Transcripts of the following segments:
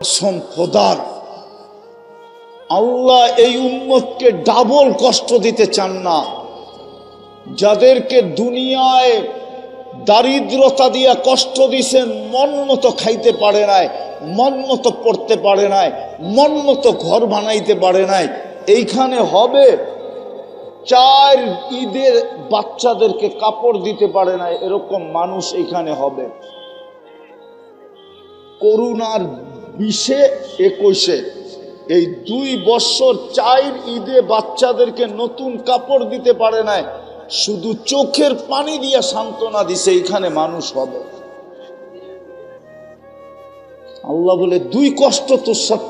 কসম খোদার, আল্লাহ এই উম্মতকে ডাবল কষ্ট দিতে চান না। যাদেরকে দুনিয়ায় দারিদ্রতা দিয়া কষ্ট দিছেন, মন মতো খাইতে পারে নাই, মন মতো পড়তে পারে নাই, মন মতো ঘর বানাইতে পারে নাই, এইখানে হবে 4 ঈদের বাচ্চাদেরকে কাপড় দিতে পারে নাই, এরকম মানুষ এইখানে হবে। করোনার 20-21 এই 2 বছর 4 ঈদে বাচ্চাদেরকে নতুন কাপড় দিতে পারে নাই, শুধু চোখের পানি দিয়া সান্ত্বনা দিছে, এইখানে মানুষ হবে। আল্লাহ বলে 2 কষ্ট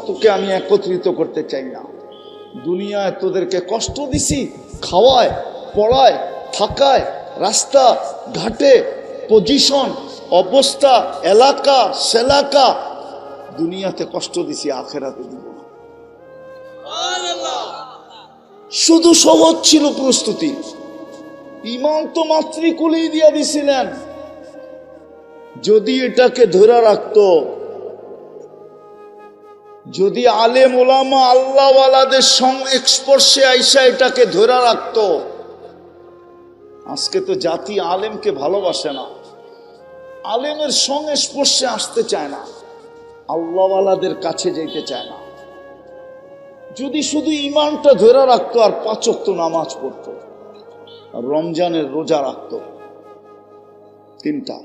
তোকে আমি একত্রিত করতে চাই না। দুনিয়ায় তোদেরকে কষ্ট দিছি, খাওয়ায়, পড়ায়, থাকায়, রাস্তা ঘাটে, পজিশন, অবস্থা, এলাকা সেলাকা, দুনিয়াতে কষ্ট দিছি, আখেরাতে দিব না। শুধু সহজ ছিল প্রস্তুতি। ইমান তো মাতৃকুলেই দিয়া দিছিলেন। যদি এটাকে ধরে রাখতো, যদি আলেম ওলামা আল্লাহওয়ালাদের সংস্পর্শে আইসা এটাকে ধরে রাখতো, আজকে তো জাতি আলেমকে ভালোবাসে না, আলেমের সংস্পর্শে আসতে চায় না, আল্লাহওয়ালাদের কাছে যেতে চায় না। যদি শুধু ইমানটা ধরে রাখতো আর 5 ওয়াক্ত নামাজ পড়তো, আর রমজানের রোজা রাখতো 3টা,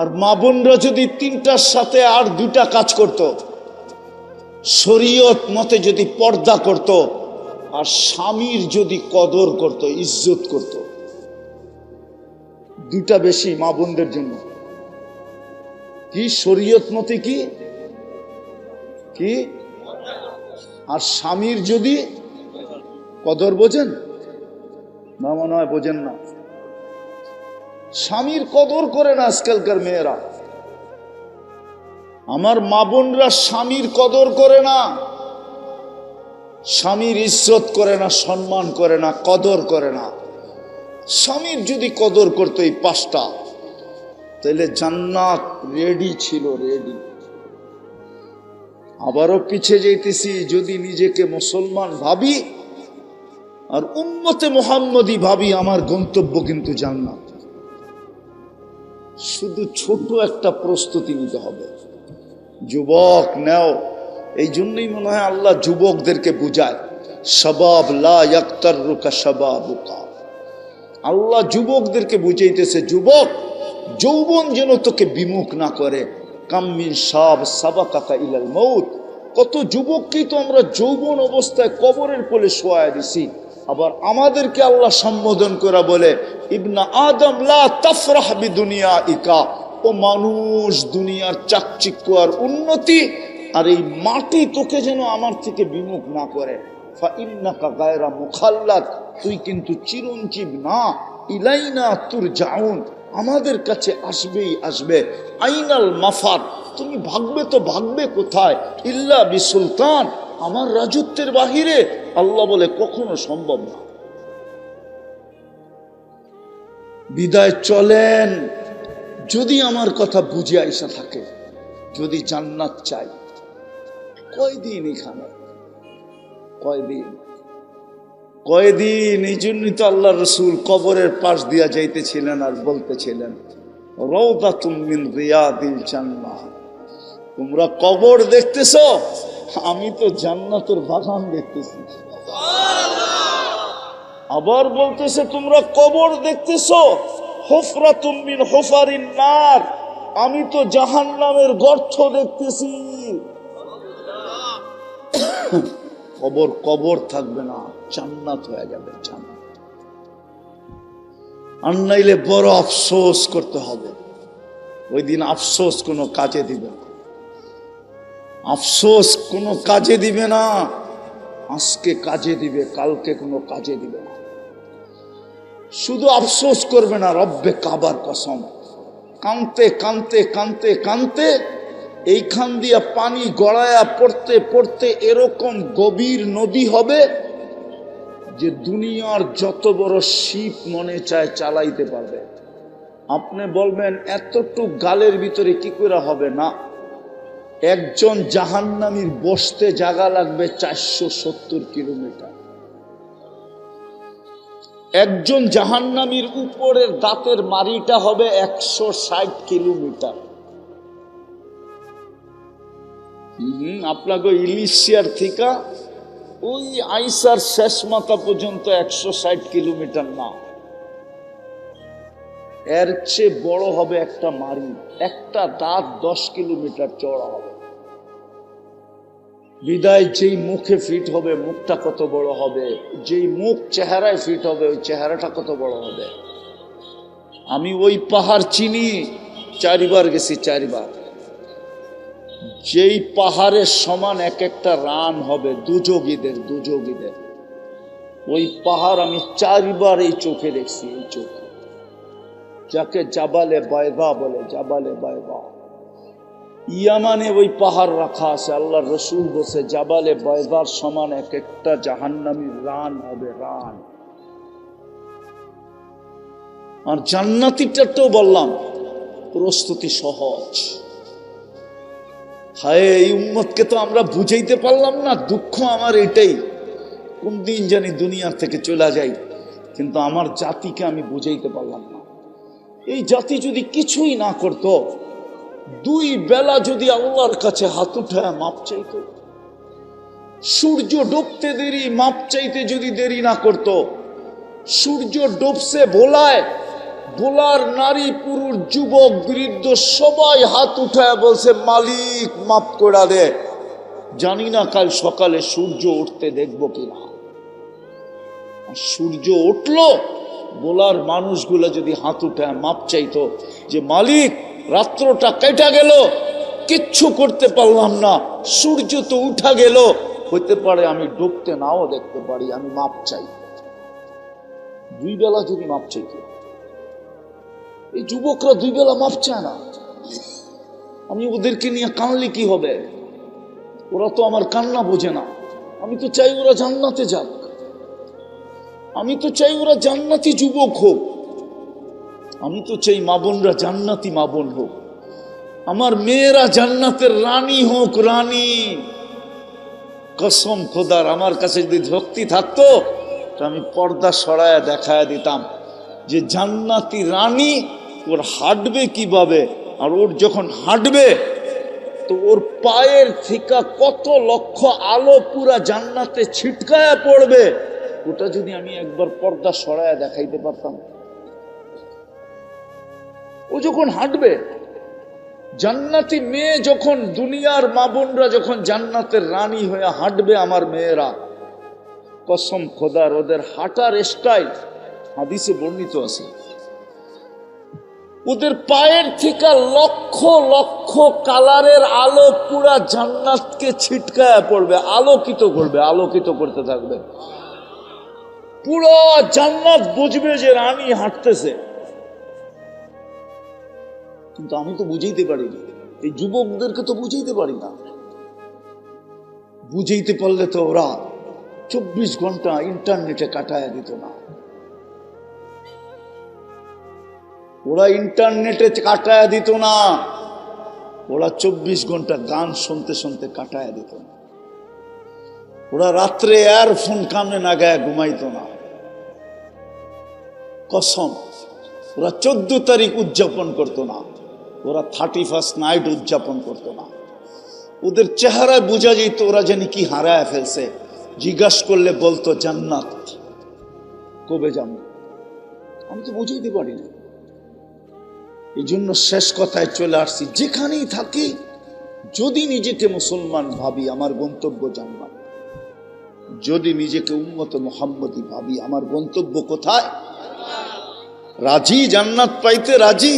আর মা বোনরা যদি 3টার সাথে আর 2টা কাজ করত, শরীয়ত মতে যদি পর্দা করত, আর স্বামীর যদি কদর করত, ইজ্জত করত, 2টা বেশি মা বোনদের জন্য। কি শরীয়ত মতে কি কি আর স্বামীর যদি কদর, বোঝেন না? মনে হয় বোঝেন না। স্বামীর কদর করে না আজকালকার মেয়েরা। আমার মা বোনরা স্বামীর কদর করে না, স্বামীর ইজ্জত করে না, সম্মান করে না, কদর করে না। স্বামীর যদি কদর করতো এই 5টা, তাহলে জান্নাত রেডি ছিল, রেডি। আবারও পিছে যাইতেছি, যদি নিজেকে মুসলমান ভাবি আর উম্মতে মুহাম্মদী ভাবি, আমার গন্তব্য কিন্তু জান্নাত। শুধু ছোট একটা প্রস্তুতি নিতে হবে। যুবক নেও, এই জন্যই মনে হয় আল্লাহ যুবকদেরকে বুঝায়, শাবাব লা ইয়াক্তারুকা শাবাবুকা। আল্লাহ যুবকদেরকে বুঝাইতেছে, যুবক যৌবন যেন তোকে বিমুখ না করে। কাম্মিন শাব সাবাকাকা ইলাল মউত। কত যুবককেই তো আমরা যৌবন অবস্থায় কবরের কোলে শোয়ায় দিছি। আবার আমাদেরকে আল্লাহ সম্বোধন করে বলে, ইবনা আদম লা তাফরাহ বিদুনিয়াইকা। ও মানুষ, দুনিয়ার চাকচিক্য আর উন্নতি আর এই মাটি তোকে যেন আমার থেকে বিমুখ না করে। ফা ইন্নাকা গায়রা মুখাল্লাদ, তুই কিন্তু চিরঞ্জীব না। ইলাইনা তুরজাউন, আমাদের কাছে আসবেই আসবে। আইনাল মাফার, তুমি ভাগবে তো ভাগবে কোথায়? ইল্লা বিসুলতান, আমার রাজত্বের বাহিরে। আল্লাহ বলে কখনো সম্ভব না। বিদায় চলেন, যদি আমার কথা বুঝে আইসা থাকে, যদি জান্নাত চাই। কয়দিন এখানে, কয়দিন? এই জন্যই তো আল্লাহ রসুল কবরের পাশ দিয়া যাইতেছিলেন আর বলতেছিলেন, রাউদাতুম মিন রিয়াদিল জান্নাহ। তোমরা কবর দেখতেছ, আমি তো জান্নাতের বাগান দেখতেছি। আবার বলতেছে, তোমরা কবর দেখতেছ, হুফরাতুম মিন হুফারিন নার, আমি তো জাহান্নামের গর্ত দেখতেছি। কবর কবর থাকবে না, জান্নাত হয়ে যাবে, জান্নাত। আর নাইলে বড় আফসোস করতে হবে। ওই দিন আফসোস কোনো কাজে দিবে না, আফসোস কোনো কাজে দিবে না। আজকে কাজে দিবে, কালকে কোনো কাজে দিবে না। শুধু আফসোস করবে না, রব্বে কাবার কসম, কানতে কানতে কানতে কানতে এইখান দিয়া পানি গড়ায়া পড়তে পড়তে এরকম গভীর নদী হবে যে দুনিয়ার যত বড় শিপ মনে চায় চালাইতে পারবে। আপনি বলবেন এতটুক গালের ভিতরে কি করে হবে? না, একজন জাহান্নামীর বসতে জায়গা লাগবে 470 কিলোমিটার। একজন জাহান্নামীর উপরের দাঁতের মারিটা হবে 160 কিলোমিটার। আপনাকে ইলিশিয়ার থেকে ওই আইসার শেষ মাথা পর্যন্ত 160 কিলোমিটার না, এর চেয়ে বড় হবে একটা মারি। একটা দাঁত 10 কিলোমিটার চওড়া হবে। বিদায় যেই মুখে ফিট হবে, মুখটা কত বড় হবে, যেই মুখ চেহারায় ফিট হবে, ওই চেহারাটা কত বড় হবে। আমি ওই পাহাড় চিনি, 4 বার গেছি, 4 বার। যেই পাহাড়ের সমান এক একটা রান হবে দুযোগীদের, ওই পাহাড় আমি 4 বার এই চোখে দেখছি, এই চোখে, যাকে জাবালে বায়দা বলে, জাবালে বায়দা। ইয়ামানে ওই পাহাড় রাখা আছে, আল্লাহর রসুল বসে জাবালে বায়দার সমান এক একটা জাহান্নামীর রান হবে, রান। আর জান্নাতীটা তো বললাম প্রস্তুতি সহজ। হায়, এই উম্মতকে তো আমরা বুঝাইতে পারলাম না। দুঃখ আমার এটাই, কোন দিন জানি দুনিয়ার থেকে চলে যাই, কিন্তু আমার জাতিকে আমি বুঝাইতে পারলাম না। এই জাতি যদি কিছুই না করত, 2 বেলা যদি আল্লাহর কাছে হাত উঠায় মাপ চাইতো, সূর্য ডুবতে দেরি মাপ চাইতে যদি দেরি না করত, সূর্য ডুবছে ভোলার নারী পুরুষ যুবক বৃদ্ধ সবাই হাত উঠায় বলছে মালিক মাপ করে দে, জানি না কাল সকালে সূর্য উঠতে দেখবো কিনা। সূর্য উঠলো, ভোলার মানুষগুলো যদি হাত উঠায় মাপ চাইতো যে মালিক রাত্রটা কেটে গেল, কিচ্ছু করতে পারলাম না, সূর্য তো উঠা গেল, হইতে পারে আমি ডুবতে নাও দেখতে পারি, আমি মাপ চাই। 2 বেলা যদি মাপ চাইতো, এই যুবকরা 2 বেলা মাপ চায় না। আমি ওদেরকে নিয়ে কানলে কি হবে? ওরা তো আমার কান্না বোঝে না। আমি তো চাই ওরা জান্নাতে যাক, আমি তো চাই ওরা জান্নাতি যুবক হোক, আমি তো চাই মা বোনরা জান্নাতি মা বোন হোক, আমার মেয়েরা জান্নাতের রানী হোক, রানী। কসম খোদার, আমার কাছে যদি ভক্তি থাকতো তো আমি পর্দা সরায়া দেখায় দিতাম যে জান্নাতি রানী ওর হাঁটবে কিভাবে, আর ওর যখন হাঁটবে তো ওর পায়ের থেকে কত লক্ষ আলো পুরা জান্নাতে ছিটকায়া পড়বে, ওটা যদি আমি একবার পর্দা সরায়া দেখাইতে পারতাম। ও যখন হাঁটবে, জান্নাতি মেয়ে যখন, দুনিয়ার মা বোনরা যখন জান্নাতের রানী হয়ে হাঁটবে, আমার মেয়েরা, কসম খোদার ওদের হাঁটার স্টাইল হাদিসে বর্ণিত আছে, ওদের পায়ের থেকে লক্ষ লক্ষ কালারের আলো পুরা জান্নাতকে ছিটকায়া পড়বে, আলোকিত করবে, আলোকিত করতে থাকবে। পুরো জান্নাত বুঝবে যে রানী হাঁটতেছে। কিন্তু আমি তো বুঝাইতে পারি না, এই যুবকদেরকে তো বুঝাইতে পারি না। বুঝাইতে পারলে তো ওরা 24 ঘন্টা ইন্টারনেটে কাটায় দিত না, ওরা ইন্টারনেটে কাটায় দিত না, ওরা 24 ঘন্টা গান শুনতে শুনতে কাটায় দিত না, ওরা রাত্রে ইয়ারফোন কানে না গায়ে ঘুমাইতো না। কসম, ওরা 14 তারিখ উদযাপন করতো না, ওরা 31st নাইট উদযাপন করতো না। ওদের চেহারায় বোঝা যেত ওরা জানি কি হারায় ফেলছে। জিজ্ঞাসা করলে বলতো জান্নাত কবে যাবো। আমি তো বুঝাইতে পারি না। এই জন্য শেষ কথায় চলে আসছি, যেখানেই থাকি যদি নিজেকে মুসলমান ভাবি, আমার গন্তব্য জান্নাত। যদি নিজেকে উম্মতে মুহাম্মদী ভাবি, আমার গন্তব্য কোথায়? রাজি জান্নাত পাইতে? রাজি?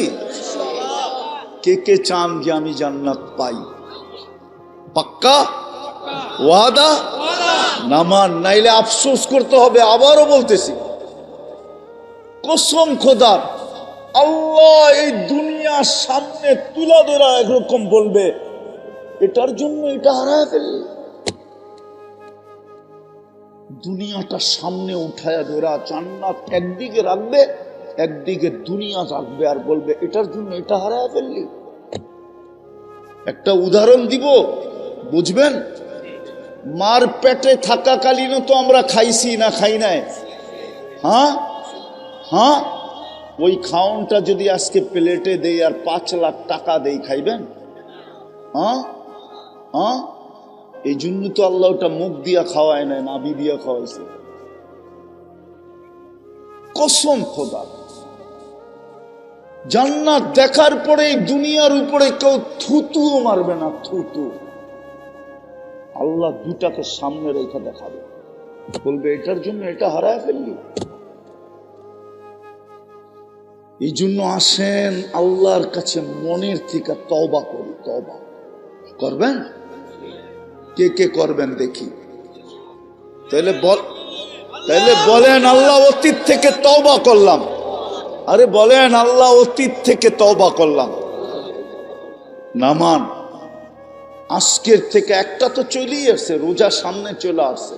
কে কে চান যে আমি জান্নাত পাই? পাক্কা ওয়াদা? নামান, নাইলে আফসোস করতে হবে। আবারও বলতেছি, কসম খোদার, আল্লাহ এই দুনিয়ার সামনে তুলা ধরা একরকম বলবে, এটার জন্য এটা হারায় ফেললে। দুনিয়াটা সামনে উঠায়া ধরা জান্নাত একদিকে রাখবে, একদিকে দুনিয়া রাখবে, আর বলবে এটার জন্য এটা হারায় ফেললি। একটা উদাহরণ দিব, বুঝবেন। মার পেটে থাকাকালীনও তো আমরা খাইছি না খাই নাই? হ্যাঁ হ্যাঁ, ওই খাওনটা যদি আজকে প্লেটে দেই আর 5 লাখ টাকা দেই, খাইবেন? হ্যাঁ হ্যাঁ, এই জন্য তো আল্লাহ ওটা মুখ দিয়া খাওয়ায় নাই, নাভি দিয়া খাওয়াইছে। কসম খোদা, জান্নাত দেখার পরে দুনিয়ার উপরে কেউ থুতুও মারবে না, থুতু। আল্লাহ দুটাকে সামনে রেখে দেখাবে, বলবে এটার জন্য এটা হারায় ফেললি। এই জন্য আসেন আল্লাহর কাছে মনের থেকে তওবা করি। তওবা করবেন? কে কে করবেন দেখি? তাহলে বলেন আল্লাহ অতীত থেকে তওবা করলাম। আরে বলেন আল্লাহ অতীত থেকে তওবা করলাম। নামান আজকের থেকে একটা তো চলেই আসছে, রোজা সামনে চলে আসছে।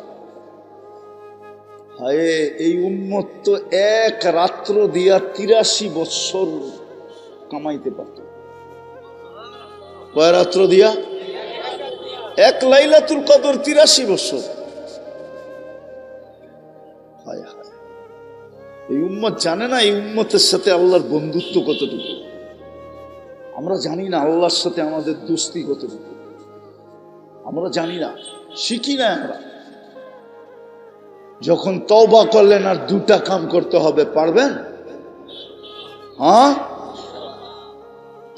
হায়, এই উম্মত তো এক রাত্র দিয়া 83 বছর কামাইতে পারত। কয় রাত্র দিয়া? এক লাইলাতুল কদর 83 বছর। হায় হায়, এই উম্মত জানে না এই উম্মতের সাথে আল্লাহর বন্ধুত্ব কতটুকু। আমরা জানি না আল্লাহর সাথে আমাদের দোস্তি কতটুকু, আমরা জানি না, শিখি না আমরা। যখন তওবা করলেন আর দুটা কাম করতে হবে, পারবেন? হ্যাঁ,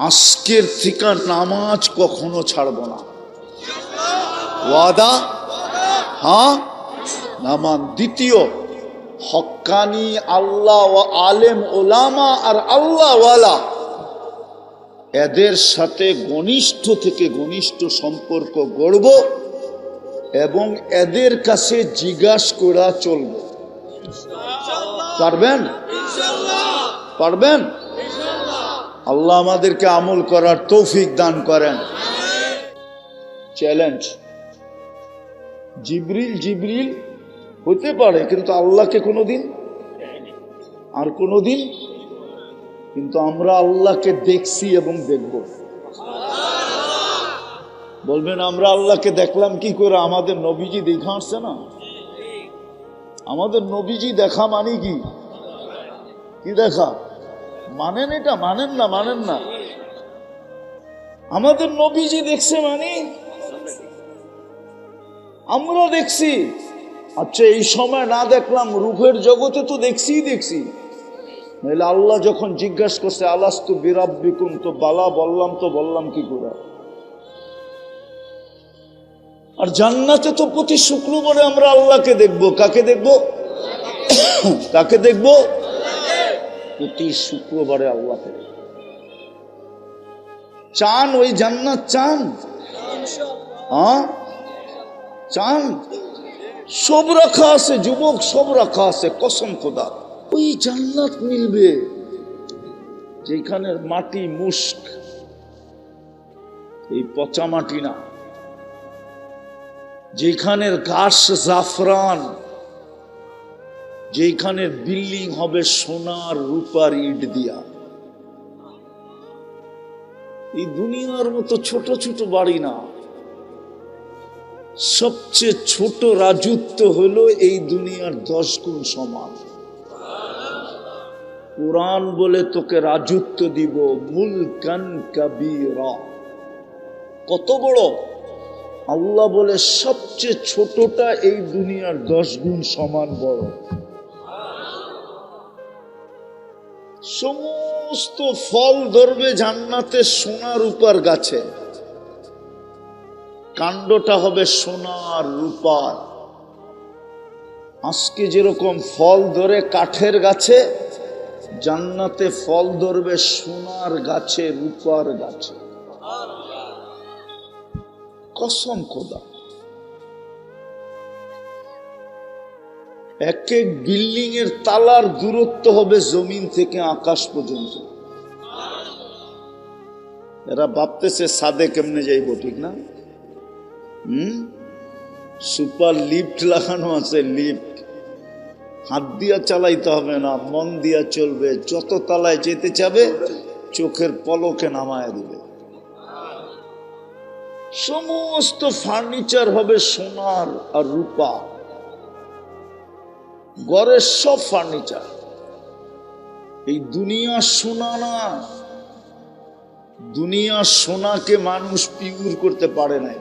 আজকের থেকে নামাজ কখনো ছাড়বো না, ওয়াদা। হ্যাঁ, নামান। দ্বিতীয়, হক্কানি আল্লাহ ও আলেম ওলামা আর আল্লাহ ওয়ালা, এদের সাথে ঘনিষ্ঠ থেকে ঘনিষ্ঠ সম্পর্ক গড়ব এবং এদের কাছে জিজ্ঞাসা করা চলব। পারবেন? পারবেন? আল্লাহ আমাদেরকে আমল করার তৌফিক দান করেন। চ্যালেঞ্জ, জিবরিল হতে পারে কিন্তু আল্লাহকে কোনোদিন আর কোনোদিন, কিন্তু আমরা আল্লাহকে দেখছি এবং দেখব। বলবেন আমরা আল্লাহকে দেখলাম কি করে? আমাদের নবীজি দেখা আসছে না? আমাদের নবীজি দেখা মানে কি? কি দেখা? মানেন এটা? মানেন না? মানেন না? আমাদের নবীজি দেখছে মানে আমরা দেখছি। আচ্ছা, এই সময় না দেখলাম, রূপের জগতে তো দেখছি। নাহলে আল্লাহ যখন জিজ্ঞাসা করছে আলাস্তু বিরাব্বিকুম, তো বালা বললাম কি করে? আর জান্নাতে তো প্রতি শুক্রবারে আমরা আল্লাহকে দেখব। কাকে দেখব? কাকে দেখব? প্রতি শুক্রবারে আল্লাহকে দেখব। চান ওই জান্নাত? চান? হ্যাঁ চান? সব রাখা আছে যুবক, সব রাখা আছে, কসম খোদা। ওই জান্নাত মিলবে যেখানের মাটি মুস্ক, এই পচা মাটি না, যেখানের ঘাস জাফরান, যেখানের বিল্ডিং হবে সোনার রূপার ইট দিয়া। এই দুনিয়ার মতো ছোট ছোট বাড়ি না, সবচেয়ে ছোট রাজত্ব হলো এই দুনিয়ার 10 গুণ সমান। কুরআন বলে তোকে রাজত্ব দিব, মুলকান কাবীরা। কত বড়? আল্লাহ বলে সবচেয়ে ছোটটা এই দুনিয়ার 10 গুণ সমান বড়। সমস্ত ফল ধরবে জান্নাতে সোনার রূপার গাছে, কাণ্ডটা হবে সোনার রূপার। আজকে যেরকম ফল ধরে কাঠের গাছে, জান্নাতে ফল ধরবে সোনার গাছে, রূপার গাছে। কসম খোদা, এক এক বিল্ডিং এর তালার দূরত্ব হবে জমিন থেকে আকাশ পর্যন্ত। এরা ভাবতেছে সাদে কেমনে যাইব, ঠিক না? সুপার লিফট লাগানো আছে, লিফট হাত দিয়া চালাইতে হবে না, মন দিয়া চলবে। যত তলায় যেতে চাবে চোখের পলকে নামায় দিবে। সমস্ত ফার্নিচার হবে সোনার আর রূপা, ঘরের সব ফার্নিচার। এই দুনিয়া সোনা না, দুনিয়া সোনাকে মানুষ পিওর করতে পারে নাই।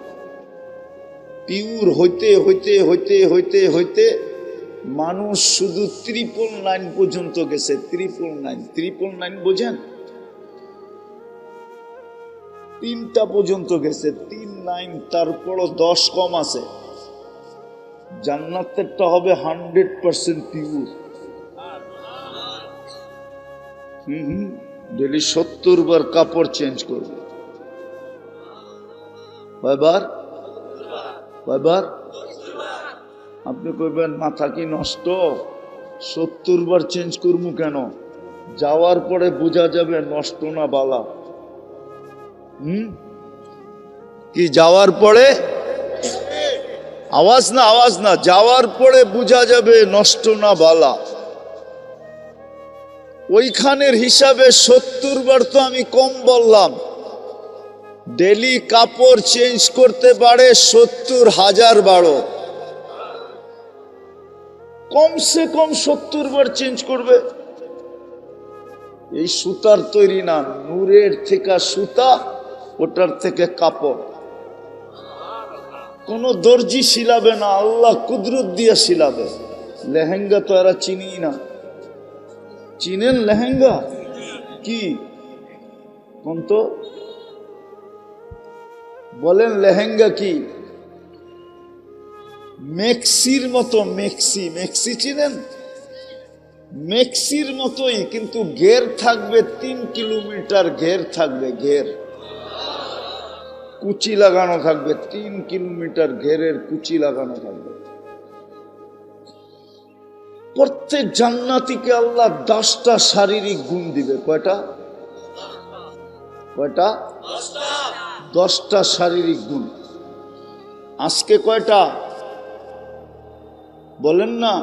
পিওর হইতে হইতে হইতে হইতে হইতে মানুষ শুধু 999 পর্যন্ত গেছে। 999 বোঝেন? 3টা পর্যন্ত গেছে, 39। তারপরও 10 কম আছে। জান্নাতেরটা হবে 100% পিওর। ডেলি 70 বার কাপড় চেঞ্জ করবে। কয়বার? আপনি কইবেন মাথা কি নষ্ট, 70 বার চেঞ্জ করবো কেন? যাওয়ার পরে বোঝা যাবে নষ্ট না বালা। কি যাওয়ার পরে? আওয়াজ না, যাওয়ার পরে বোঝা যাবে নষ্ট না বালা। ওইখানের হিসাবে 70 বার তো আমি কম বললাম। ডেলি কাপড় চেঞ্জ করতে পারে 70,000 বারো, কমসে কম 70 বার চেঞ্জ করবে। এই সুতার তৈরি না, নূরের থেকে সুতা, ওটার থেকে কাপড়। কোন দর্জি শিলাবে না, আল্লাহ কুদরত দিয়া শিলাবে। লেহেঙ্গা তো এরা চিনি না। চিনেন লেহেঙ্গা কি? কোন তো বলেন লেহেঙ্গা কি? মেক্সির মতো। মেক্সি চিনেন? মেক্সির মতোই, কিন্তু ঘের থাকবে 3 কিলোমিটার। ঘের থাকবে, ঘের কুচি লাগানো থাকবে। 3 কিলোমিটার ঘেরের কুচি লাগানো থাকবে। প্রত্যেক জান্নাতীকে আল্লাহ 10টা শারীরিক গুণ দিবে। কয়টা? 10টা শারীরিক গুণ। আজকে কয়টা বলেন না?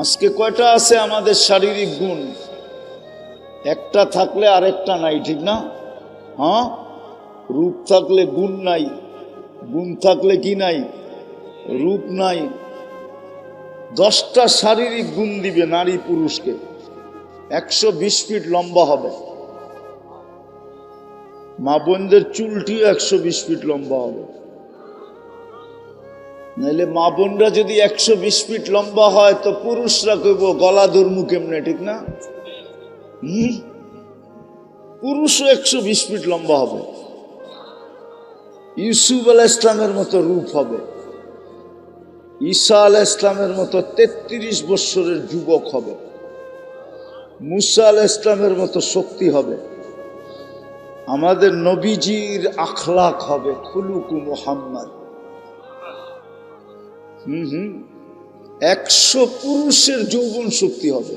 আজকে কয়টা আছে আমাদের শারীরিক গুণ? একটা থাকলে আরেকটা নাই, ঠিক না? হ্যাঁ, রূপ থাকলে গুণ নাই, গুণ থাকলে কি নাই? রূপ নাই। 10টা শারীরিক গুণ দিবে নারী পুরুষকে। 120 ফিট লম্বা হবে। মা বোনদের চুলটিও 120 ফিট লম্বা হবে। নাইলে মা বোনরা যদি 120 ফিট লম্বা হয় তো পুরুষরা কইব গলা ধর্মু কেমনে, ঠিক না? পুরুষও 120 ফিট লম্বা হবে। ইউসুফ আলাইহিস ইসলামের মতো রূপ হবে। ঈসা আলাইহিস ইসলামের মতো 33 বৎসরের যুবক হবে। মুসা আলাইহিস ইসলামের মতো শক্তি হবে। আমাদের নবীজির আখলাক হবে খুলুকু মুহাম্মদ। 100 পুরুষের যৌবন শক্তি হবে।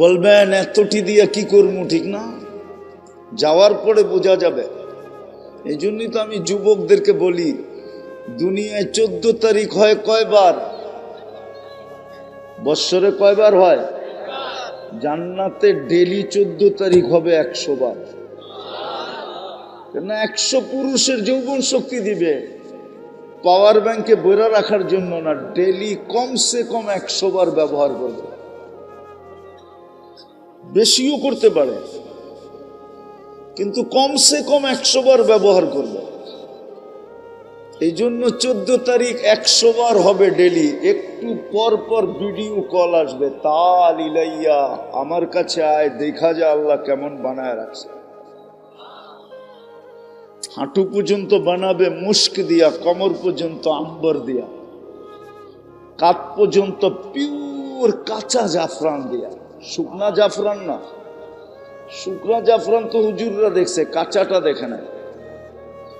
বলবেন এতটি দিয়ে কি করবো, ঠিক না? যাওয়ার পরে বোঝা যাবে। এই জন্যই তো আমি যুবকদেরকে বলি, দুনিয়ায় 14 তারিখ হয় কয়বার? বৎসরে কয়বার হয়? জান্নাতে ডেলি 14 তারিখ হবে 100 বার। কেন? 100 পুরুষের যৌবন শক্তি দিবে। পাওয়ার ব্যাংকে বইরা রাখার জন্য না, ডেলি কমসে কম 100 বার ব্যবহার করবে। বেশিও করতে পারে, কিন্তু কমসে কম 100 বার ব্যবহার করবে। এই জন্য 14 তারিখ 100 বার হবে ডেলি। একটু পর পর ভিডিও কল আসবে, তাল ইলাইয়া, আমার কাছে আয়, দেখা যা আল্লাহ কেমন বানায় রাখছে। হাঁটু পর্যন্ত বানাবে মুস্ক দিয়া, কমর পর্যন্ত আম্বর দিয়া, কাপ পর্যন্ত পিওর কাঁচা জাফরান দিয়া। শুকনা জাফরান না, শুকনা জাফরান তো হুজুররা দেখছে, কাঁচাটা দেখে নেয়।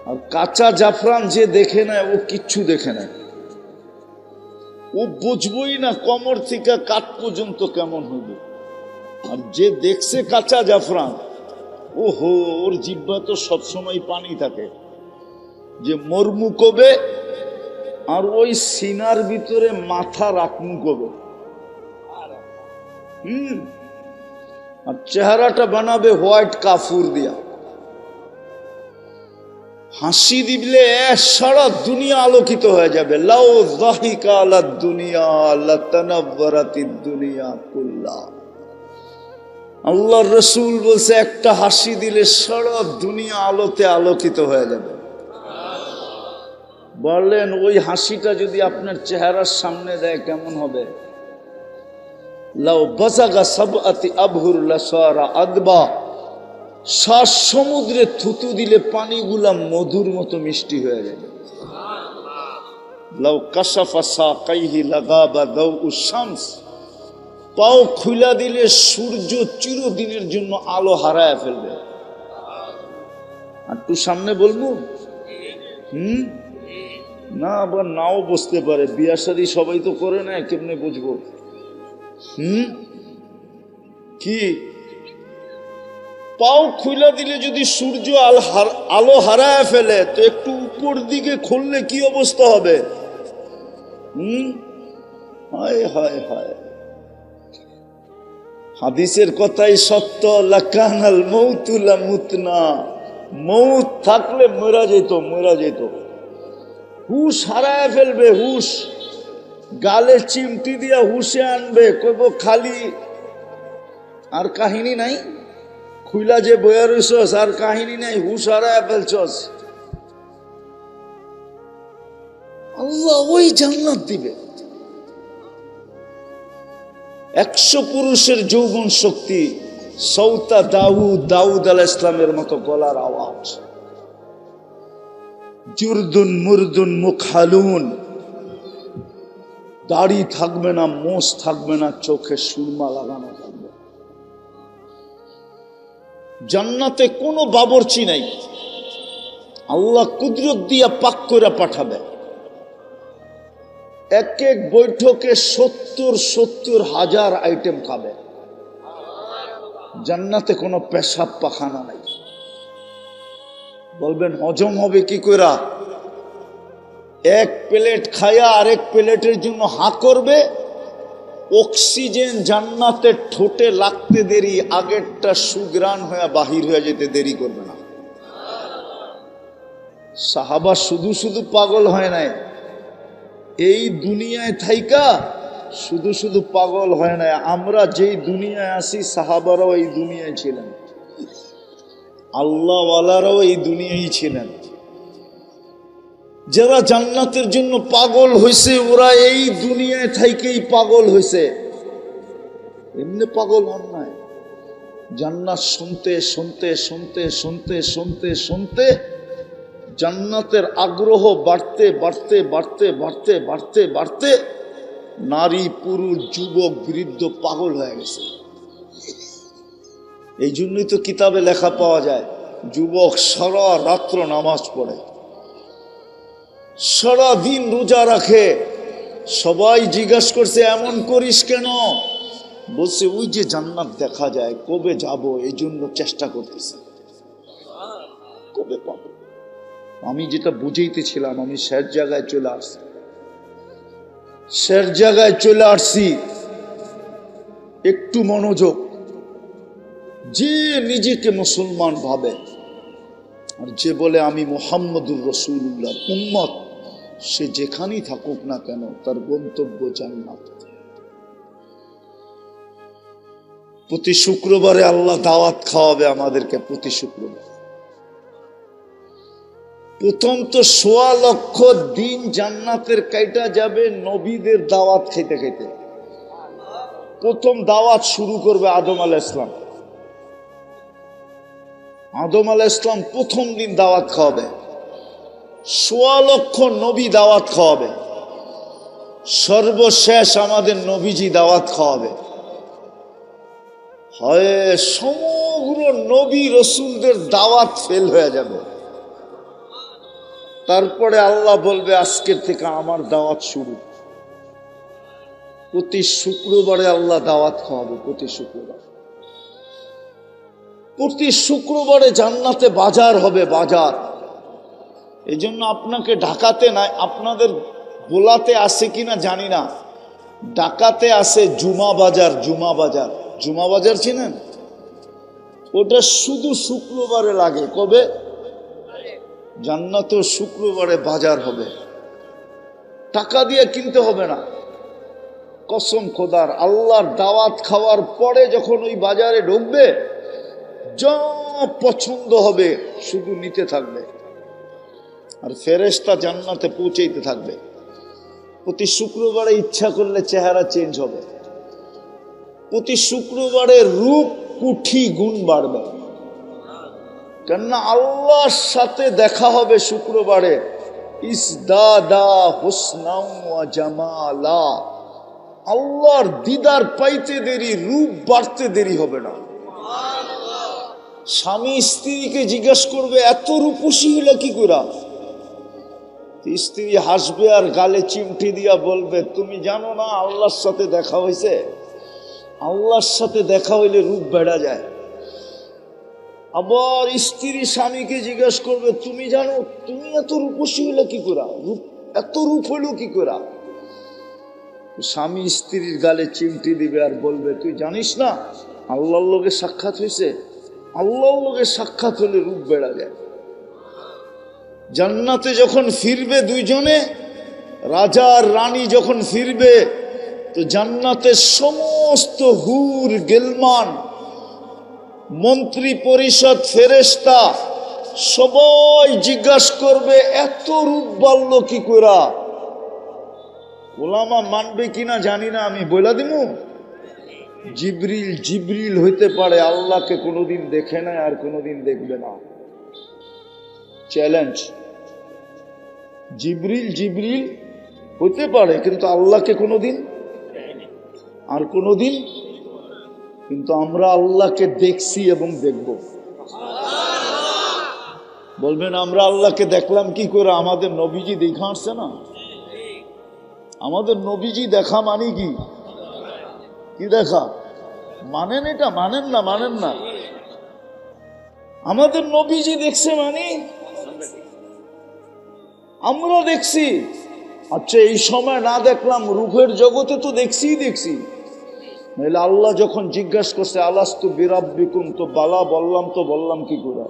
আর কাঁচা জাফরান যে দেখে নেয় ও কিচ্ছু দেখে নেয়, ও বুঝবই না কমর থেকে কাঠ পর্যন্ত কেমন হইবে। আর যে দেখছে কাঁচা জাফরান, ওহো, ওর জিহ্বা তো সবসময় পানি থাকে, যে মরমু কবে আর ওই সিনার ভিতরে মাথা রাখমু কবে। আর চেহারাটা বানাবে হোয়াইট কাফুর দিয়া। হাসি দিলে সারা দুনিয়া আলোকিত হয়ে যাবে। লাউ যাহিকা আলাদ দুনিয়া লাতানাওয়ারাতিদ দুনিয়া কুল্লা। আল্লাহর রাসূল বলছে একটা হাসি দিলে সারা দুনিয়া আলোতে আলোকিত হয়ে যাবে। বললেন ওই হাসিটা যদি আপনার চেহারার সামনে দেয় কেমন হবে? লাউ বাযাগা সাবআতি আবহুর লাসারা আদবা। 7 সমুদ্রে থুতু দিলে পানিগুলা মধুর মতো মিষ্টি হয়ে যাবে। লাউ কাশাফা সাকাইহি লাগাবা দাউউশ শামস। পাও খুলা দিলে সূর্য চিরদিনের জন্য আলো হারায় ফেলবে। আর তুই সামনে বলবো না, আবার নাও বুঝতে পারে। বিয়া শাদী সবাই তো করে না, কেমনে বুঝবো? কি পাও খুলে দিলে যদি সূর্য আলো হারায় ফেলে তো একটু উপর দিকে খুললে কি অবস্থা হবে? হায় হায় হায়, হাদিসের কথাই সত্য। লাকানাল মাউতু লামুতনা। মৌত থাকলে মরা যেত। হুশ হারায় ফেলবে, হুশ গালে চিমটি দিয়া হুশে আনবে, কইব খালি আর কাহিনী নাই। খুইলা যে বয়া রইছস আর কাহিনী নাই, হুশ হারায় ফেলছস। আল্লাহ ওই জান্নাত দিবে। 100 পুরুষের যৌবন শক্তি, সৌতা দাউদ আলাইহিস সালামের মতো গলার আওয়াজ। জুরদুন মুরদুন মুখালুন, দাড়ি থাকবে না, মোষ থাকবে না, চোখে সুরমা লাগানো থাকবে। জান্নাতে কোনো বাবরচি নাই, আল্লাহ কুদরত দিয়া পাক করে পাঠাবে। এক এক বৈঠকে 70 হাজার আইটেম খাবে। জান্নাতে কোনো পেশাব পাখানা নাই। বলবেন হজম হবে কি করে? এক প্লেট খায়া আরেক প্লেটের জন্য হা করবে। অক্সিজেন জান্নাতে ঠোঁটে লাগতে দেরি, আগেরটা সুগ্রাণ হয়ে বাহির হয়ে যেতে দেরি করবে না। সাহাবা শুধু শুধু পাগল হয় নাই, এই দুনিয়ায় থাইকা শুধু পাগল হয় নাই। আমরা যেই দুনিয়ায় আছি সাহাবারাও এই দুনিয়ায় ছিলেন, আল্লাহওয়ালারাও এই দুনিয়ায় ছিলেন। যারা জান্নাতের জন্য পাগল হয়েছে ওরা এই দুনিয়ায় থাইকেই পাগল হয়েছে, এমনি পাগল হন নাই। জান্নাত শুনতে জান্নাতের আগ্রহ বাড়তে নারী পুরুষ যুবক বৃদ্ধ পাগল হয়ে গেছে। এই জন্যই তো কিতাবে লেখা পাওয়া যায় যুবক সারা রাত্র নামাজ পড়ে, সারা দিন রোজা রাখে। সবাই জিজ্ঞাসা করছে এমন করিস কেন? বলছে ওই যে জান্নাত দেখা যায়, কবে যাব এই জন্য চেষ্টা করতেছে, কবে পাবো। আমি যেটা বুঝাইতেছিলাম, আমি শেষ জায়গায় চলে আসছি। একটু মনোযোগ। যে নিজেকে মুসলমান ভাবে আর যে বলে আমি মুহাম্মদুর রাসূলুল্লাহর উম্মত, সে যেখানেই থাকুক না কেন তার গন্তব্য জান্নাত। প্রতি শুক্রবারে আল্লাহ দাওয়াত খাওয়াবে আমাদেরকে। প্রতি শুক্রবার প্রথম তো 1.25 লক্ষ দিন জান্নাতের কাইটা যাবে নবীদের দাওয়াত খাইতে খাইতে। প্রথম দাওয়াত শুরু করবে আদম আলাইহিস সালাম। আদম আলাইহিস সালাম প্রথম দিন দাওয়াত খাওয়াবে। 1.25 লক্ষ নবী দাওয়াত খাওয়াবে। সর্বশেষ আমাদের নবীজি দাওয়াত খাওয়াবে। হয় সমগ্র নবী রসুলদের দাওয়াত ফেল হয়ে যাবে। তারপরে আল্লাহ বলবে আজকের থেকে আমার দাওয়াত শুরু। প্রতি শুক্রবারে আল্লাহ দাওয়াত খাওয়াবে। প্রতি শুক্রবারে জান্নাতে বাজার হবে, বাজার। এই জন্য আপনাকে ঢাকাতে নাই, আপনাদের বোলাতে আছে কিনা জানি না, ঢাকাতে আছে জুমা বাজার চিনেন? ওটা শুধু শুক্রবারে লাগে। কবে? জান্নাতে শুক্রবারে বাজার হবে, টাকা দিয়ে কিনতে হবে না। কসম খোদার, আল্লাহর দাওয়াত খাওয়ার পরে যখন ওই বাজারে ঢুকবে, যা পছন্দ হবে শুধু নিতে থাকবে, আর ফেরেশতা জান্নাতে পৌঁছাইতে থাকবে। প্রতি শুক্রবারে ইচ্ছা করলে চেহারা চেঞ্জ হবে, প্রতি শুক্রবারে রূপ কুঠি গুণ বাড়বে। কেননা আল্লাহর সাথে দেখা হবে শুক্রবারে। ইসদাদা হুসনাও ওয়া জামালা, আল্লাহর দিদার পাইতে দেরি, রূপ বাড়তে দেরি হবে না। স্বামী স্ত্রীকে জিজ্ঞাসা করবে এত রূপসী হইলা কি করে? স্ত্রী হাসবে আর গালে চিমটি দিয়া বলবে, তুমি জানো না আল্লাহর সাথে দেখা হয়েছে? আল্লাহর সাথে দেখা হইলে রূপ বেড়া যায়। আবার স্ত্রী স্বামীকে জিজ্ঞাসা করবে, তুমি জানো তুমি এত রূপসী হইলা কি করে? এত রূপ হইল কি করে? স্বামী স্ত্রীর গালে চিমটি দিবে আর বলবে, তুই জানিস না আল্লাহর লগে সাক্ষাৎ হয়েছে? আল্লাহর লগে সাক্ষাৎ হলে রূপ বেড়া যায়। জান্নাতে যখন ফিরবে দুইজনে, রাজা আর রানী যখন ফিরবে, তো জান্নাতের সমস্ত হুর গেলমান, মন্ত্রী পরিষদ, ফেরেশতা সবাই জিজ্ঞাসা করবে এত রূপ বাড়লো কি কইরা? ওলামা মানবে কিনা জানি না, আমি বইলা দিব। জিবরিল হইতে পারে আল্লাহকে কোনোদিন দেখে নাই আর কোনোদিন দেখবে না। চ্যালেঞ্জ, জিবরিল হইতে পারে কিন্তু আল্লাহকে কোনোদিন আর কোনোদিন, কিন্তু আমরা আল্লাহকে দেখছি এবং দেখব। বলবেন আমরা আল্লাহকে দেখলাম কি করে? আমাদের নবীজি দেখা আসছে না? আমাদের নবীজি দেখা মানে কি? কি দেখা মানেন? এটা মানেন না। আমাদের নবীজি দেখছে মানে আমরা দেখছি। আচ্ছা, এই সময় না দেখলাম, রূপের জগতে তো দেখছি। নাহলে আল্লাহ যখন জিজ্ঞাসা করছে আলাস্তু বিরাব্বিকুম, তো বালা বললাম কি করে?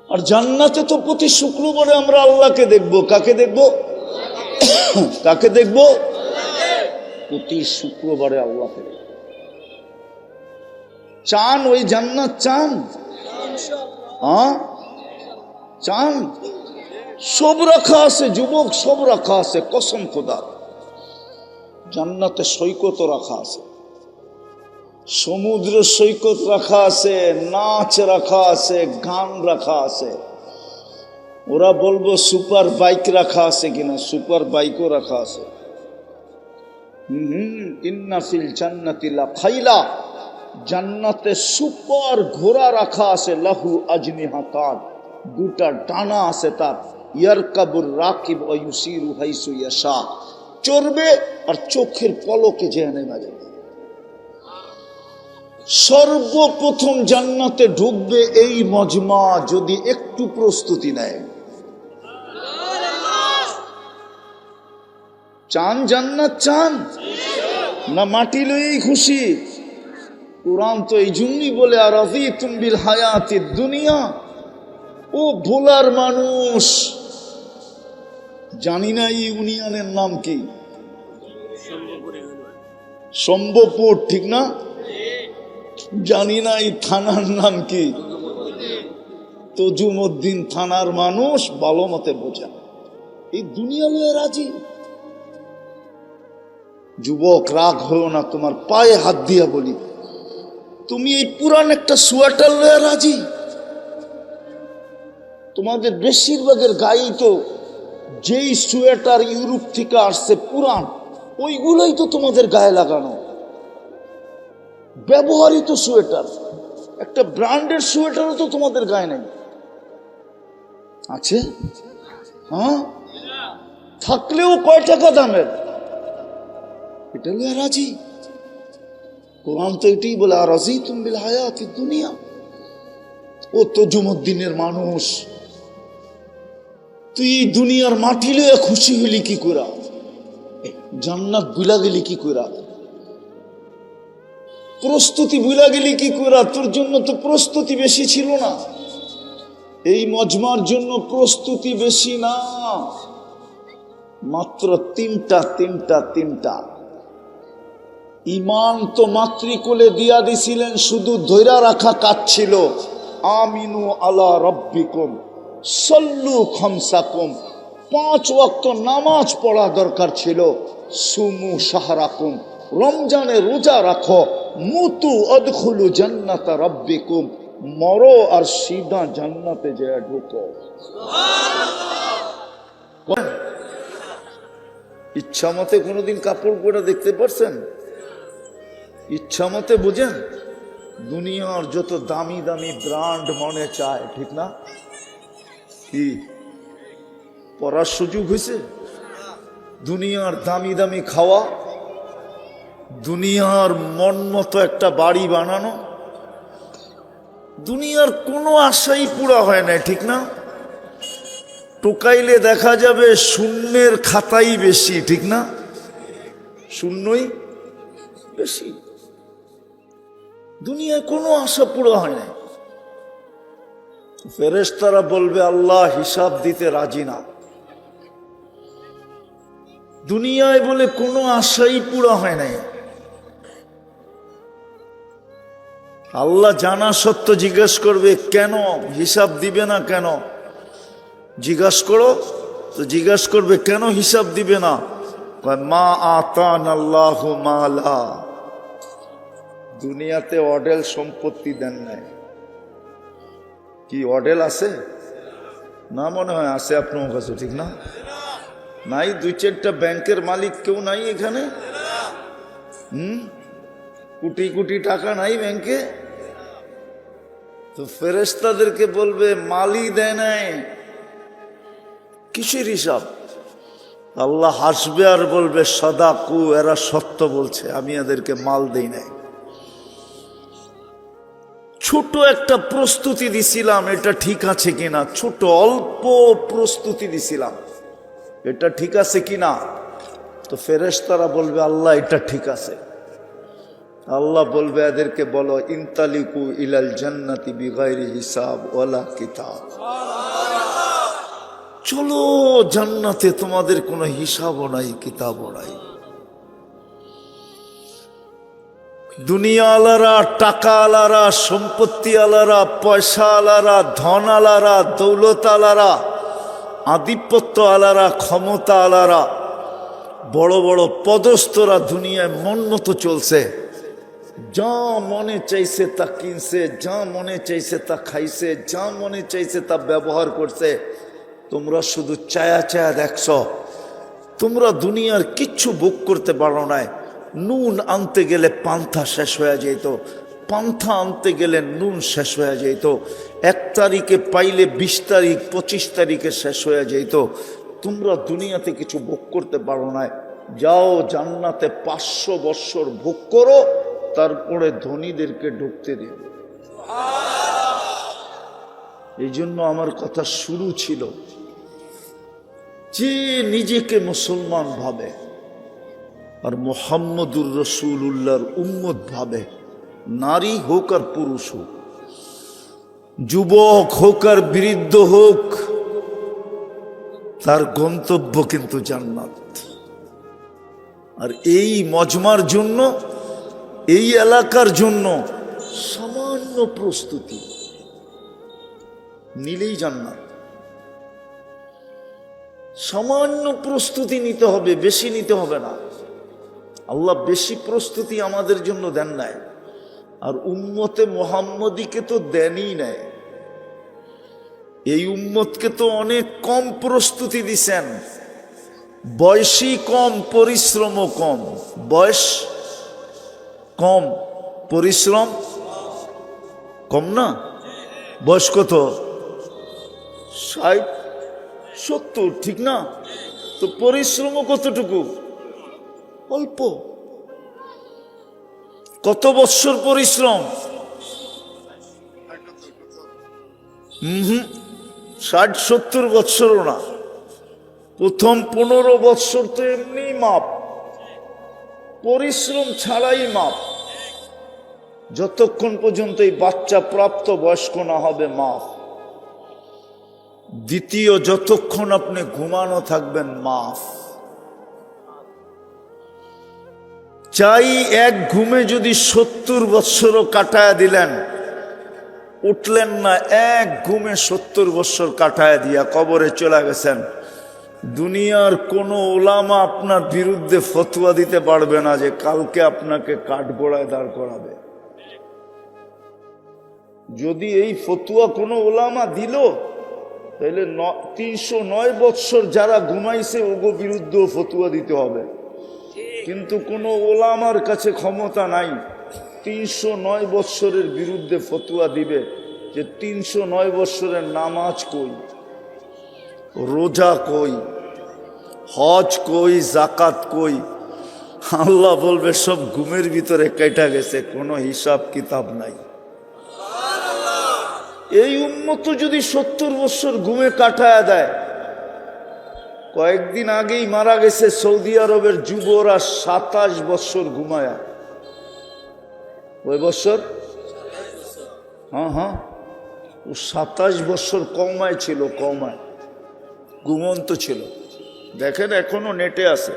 আর জান্নাতে তো প্রতি শুক্রবারে আমরা আল্লাহকে দেখব। কাকে দেখব? কাকে দেখব? প্রতি শুক্রবারে আল্লাহকে দেখব। চান ওই জান্নাত? চান? হ্যাঁ চান? সব রাখা আছে যুবক, সব রাখা আছে। কসম খোদা, জান্নাতে সৈকত রাখা আছে, সমুদ্র সৈকত রাখা আছে, নাচ রাখা আছে, গান রাখা আছে। ওরা বলবো সুপার বাইক রাখা আছে কিনা, সুপার বাইকও রাখা আছে। ইন্না ফিল জান্নাতি লা খাইলা, জান্নাতে সুপার ঘোড়া রাখা আছে। লাহু আজনিহাতান, দুটা ডানা আছে তার। ইয়ারকাবুর রাকিব ওয়া ইউসিরু হাইসু ইয়াশা, চড়বে আর চোখের পলকে যেখানে বাজে। সর্বপ্রথম জান্নাতে ঢুকবে এই মজমা যদি একটু প্রস্তুতি নেয়। চান জান্নাত? চান না মাটি লইই খুশি? কোরআন তো এই জন্যই বলে, আর রাযীতুম বিল হায়াতিদ দুনিয়া। ও ভোলার মানুষ, জানি না এই ইউনিয়নের নাম কি? সম্ভবপুর, ঠিক না? জানি না এই থানার নাম কি? তজুমউদ্দিন থানার মানুষ ভালো মতে বোঝা। এই দুনিয়া লয়ে রাজি। যুবক রাগ হও না, তোমার পায়ে হাত দিয়া বলি, তুমি এই পুরান একটা সোয়েটার লয়ে রাজি? তোমাদের বেশিরভাগের গায়েই তো যেই সোয়েটার ইউরোপ থেকে আসছে পুরান, ওইগুলোই তো তোমাদের গায়ে লাগানো, ব্যবহৃত সোয়েটার। একটা ব্র্যান্ডের সোয়েটারও তো তোমাদের গায়ে নেই। আছে? হ্যাঁ, থাকলেও কয় টাকা দামের? এটা লইয়া রাজি? কোরআন তো এটাই বলে, আর রাযীতুম বিল হায়াতিদ দুনিয়া। ও তজুমউদ্দিনের মানুষ, তুই এই দুনিয়ার মাটি লইয়া খুশি হইলি কি করে? জান্নাত ভুলা গেলি কি করে? প্রস্তুতি ভুলা গেলি কি করে? তোর জন্য তো প্রস্তুতি বেশি ছিল না। এই মজমার জন্য প্রস্তুতি বেশি না, মাত্র তিনটা। ইমান তো মাতৃকোলে দিয়া দিছিলেন, শুধু ধৈরা রাখা কাজ ছিল। আমিনু আলা রব্বিকুম সল্লু খামসাকুম, 5 ওয়াক্ত নামাজ পড়া দরকার ছিল। সুমু শাহরাকুম, রমজানে রোজা রাখো। মুতু আদখুলু জান্নাতা রব্বিকুম, মরো আর সিধা জান্নাতে যায় ঢুকো। ইচ্ছা মতে কোনোদিন কাপড় পরে দেখতে পারছেন? ইচ্ছা মতে বুঝেন? দুনিয়ার যত দামি দামি ব্র্যান্ড মনে চায়, ঠিক না? কি পরার সুযোগ হয়েছে? দুনিয়ার দামি দামি খাওয়া, দুনিয়ার মন মতো একটা বাড়ি বানানো, দুনিয়ার কোনো আশাই পুরা হয় না, ঠিক না? টোকাইলে দেখা যাবে শূন্যের খাতাই বেশি, ঠিক না? শূন্যই বেশি। দুনিয়ায় কোনো আশা পুরো হয় না। ফেরেশতারা বলবে আল্লাহ হিসাব দিতে রাজি না। দুনিয়ায় বলে কোনো আশাই পুরো হয় নাই। আল্লাহ জানা সত্য জিজ্ঞেস করবে, কেন হিসাব দিবে না? কেন জিজ্ঞাস করো তো, জিজ্ঞাস করবে কেন হিসাব দিবে না? মা আতান আল্লাহু মালা, দুনিয়াতে অডেল সম্পত্তি দেন নাই। কি অডেল আছে না? মনে হয় আছে আপনার কাছে, ঠিক না? নাই? 2-4টা ব্যাংকের মালিক কেউ নাই এখানে? কোটি কোটি টাকা নাই ব্যাংকে? তো ফেরেশতাদেরকে বলবে মালই দেয় নাই, কিসের হিসাব? আল্লাহ হাসবে আর বলবে সাদাকু, এরা সত্য বলছে, আমি এদেরকে মাল দেই নাই। ছোট একটা প্রস্তুতি দিছিলাম, এটা ঠিক আছে কিনা? ছোট অল্প প্রস্তুতি দিছিলাম, এটা ঠিক আছে কিনা? তো ফেরেশতারা বলবে আল্লাহ এটা ঠিক আছে। আল্লাহ বলবে এদেরকে বলো ইনতালিকু ইলাল জান্নাতি বিগাইরি হিসাব ওয়ালা কিতাব, চলো জান্নাতে, তোমাদের কোনো হিসাবও নাই, কিতাবও নাই। দুনিয়া আলারা, টাকা আলারা, সম্পত্তি আলারা, পয়সা আলারা, ধন আলারা, দৌলত আলারা, আধিপত্য আলারা, ক্ষমতা আলারা, বড় বড় পদস্থরা দুনিয়ায় মন মতো চলছে। যা মনে চাইছে তা কিনছে, যা মনে চাইছে তা খাইছে, যা মনে চাইছে তা ব্যবহার করছে। তোমরা শুধু চায়া চায়া দেখছ, তোমরা দুনিয়ার কিচ্ছু ভোগ করতে পারো না। নুন আনতে গেলে পান্থা শেষ হয়ে যেত, পান্থা আনতে গেলে নুন শেষ হয়ে যেত। 1 তারিখে পাইলে 20 তারিখ 25 তারিখে শেষ হয়ে যেত। তোমরা দুনিয়াতে কিছু ভোগ করতে পারো না। যাও জান্নাতে 500 বৎসর ভোগ করো, তারপরে ধনীদেরকে ঢুকতে দেবে। এই জন্য আমার কথা শুরু ছিল, যে নিজেকে মুসলমান ভাবে আর মুহাম্মদুর রাসূলুল্লাহর উম্মত ভাবে, নারী হোক আর পুরুষ হোক, যুবক হোক আর বৃদ্ধ হোক, তার গন্তব্য কিন্তু জান্নাত। আর এই মজমার জন্য, এই এলাকার জন্য সামান্য প্রস্তুতি নিলেই জান্নাত। সামান্য প্রস্তুতি নিতে হবে, বেশি নিতে হবে না। আল্লাহ বেশি প্রস্তুতি আমাদের জন্য দেন নাই, আর উম্মতে মুহাম্মদীকে তো দেনই নাই। এই উম্মতকে তো অনেক কম প্রস্তুতি দিছেন। বয়সই কম, পরিশ্রমও কম। বয়স কম, পরিশ্রম কম না? বয়স কত? 60-70, ঠিক না? তো পরিশ্রমও কতটুকু? অল্প। কত বৎসর পরিশ্রম? 60-70 বৎসরও না। প্রথম 15 বৎসর তো এমনি মাপ, পরিশ্রম ছাড়াই মাপ। যতক্ষণ পর্যন্ত এই বাচ্চা প্রাপ্ত বয়স্ক না হবে মাপ। দ্বিতীয়, যতক্ষণ আপনি ঘুমানো থাকবেন মাফ। চাই এক ঘুমে যদি 70 বৎসরও কাটায় দিলেন, উঠলেন না, এক ঘুমে 70 বৎসর কাটায় দিয়া কবরে চলে গেছেন, দুনিয়ার কোনো ওলামা আপনার বিরুদ্ধে ফতোয়া দিতে পারবে না যে কালকে আপনাকে কাঠগড়ায় দাঁড় করাবে। যদি এই ফতোয়া কোনো ওলামা দিল, তাহলে 309 বৎসর যারা ঘুমাইছে ওগো বিরুদ্ধেও ফতোয়া দিতে হবে। কিন্তু কোনো ওলামার কাছে ক্ষমতা নাই 309 বৎসরের বিরুদ্ধে ফতোয়া দিবে যে 309 বৎসরের নামাজ কই, রোজা কই, হজ কই, জাকাত কই। আল্লাহ বলবে সব ঘুমের ভিতরে কেটে গেছে, কোনো হিসাব কিতাব নাই। এই উম্মত যদি 70 বৎসর ঘুমে কাটায় দেয়, কয়েকদিন আগেই মারা গেছে সৌদি আরবের যুবরা 27 বৎসর ঘুমায়া। ওই বৎসর, হ্যাঁ, ও 27 বৎসর কওমায় ছিল, কওমায় ঘুমন্ত ছিল। দেখেন এখনো নেটে আছে,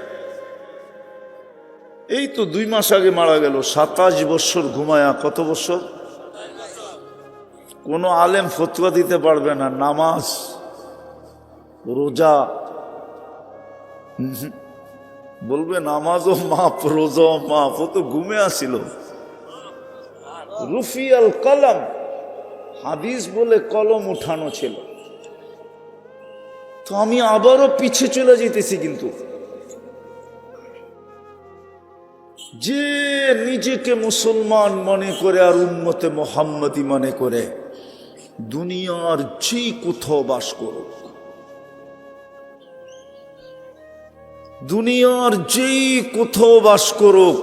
এই তো 2 মাস আগে মারা গেল। 27 বৎসর ঘুমায়া, কত বৎসর? কোনো আলেম ফতোয়া দিতে পারবে না নামাজ, রোজা, বলবে নামাজও মাপ, রোজাও মাপ, ও তো ঘুমে আসিল। রুফিয়াল কলম, হাদিস বলে কলম উঠানো ছিল। তো আমি আবারও পিছে চলে যেতেছি। কিন্তু যে নিজেকে মুসলমান মনে করে আর উম্মতে মুহাম্মদী মনে করে, দুনিয়ার যে কোথাও বাস করুক, দুনিয়ার যেই কোথাও বাস করুক,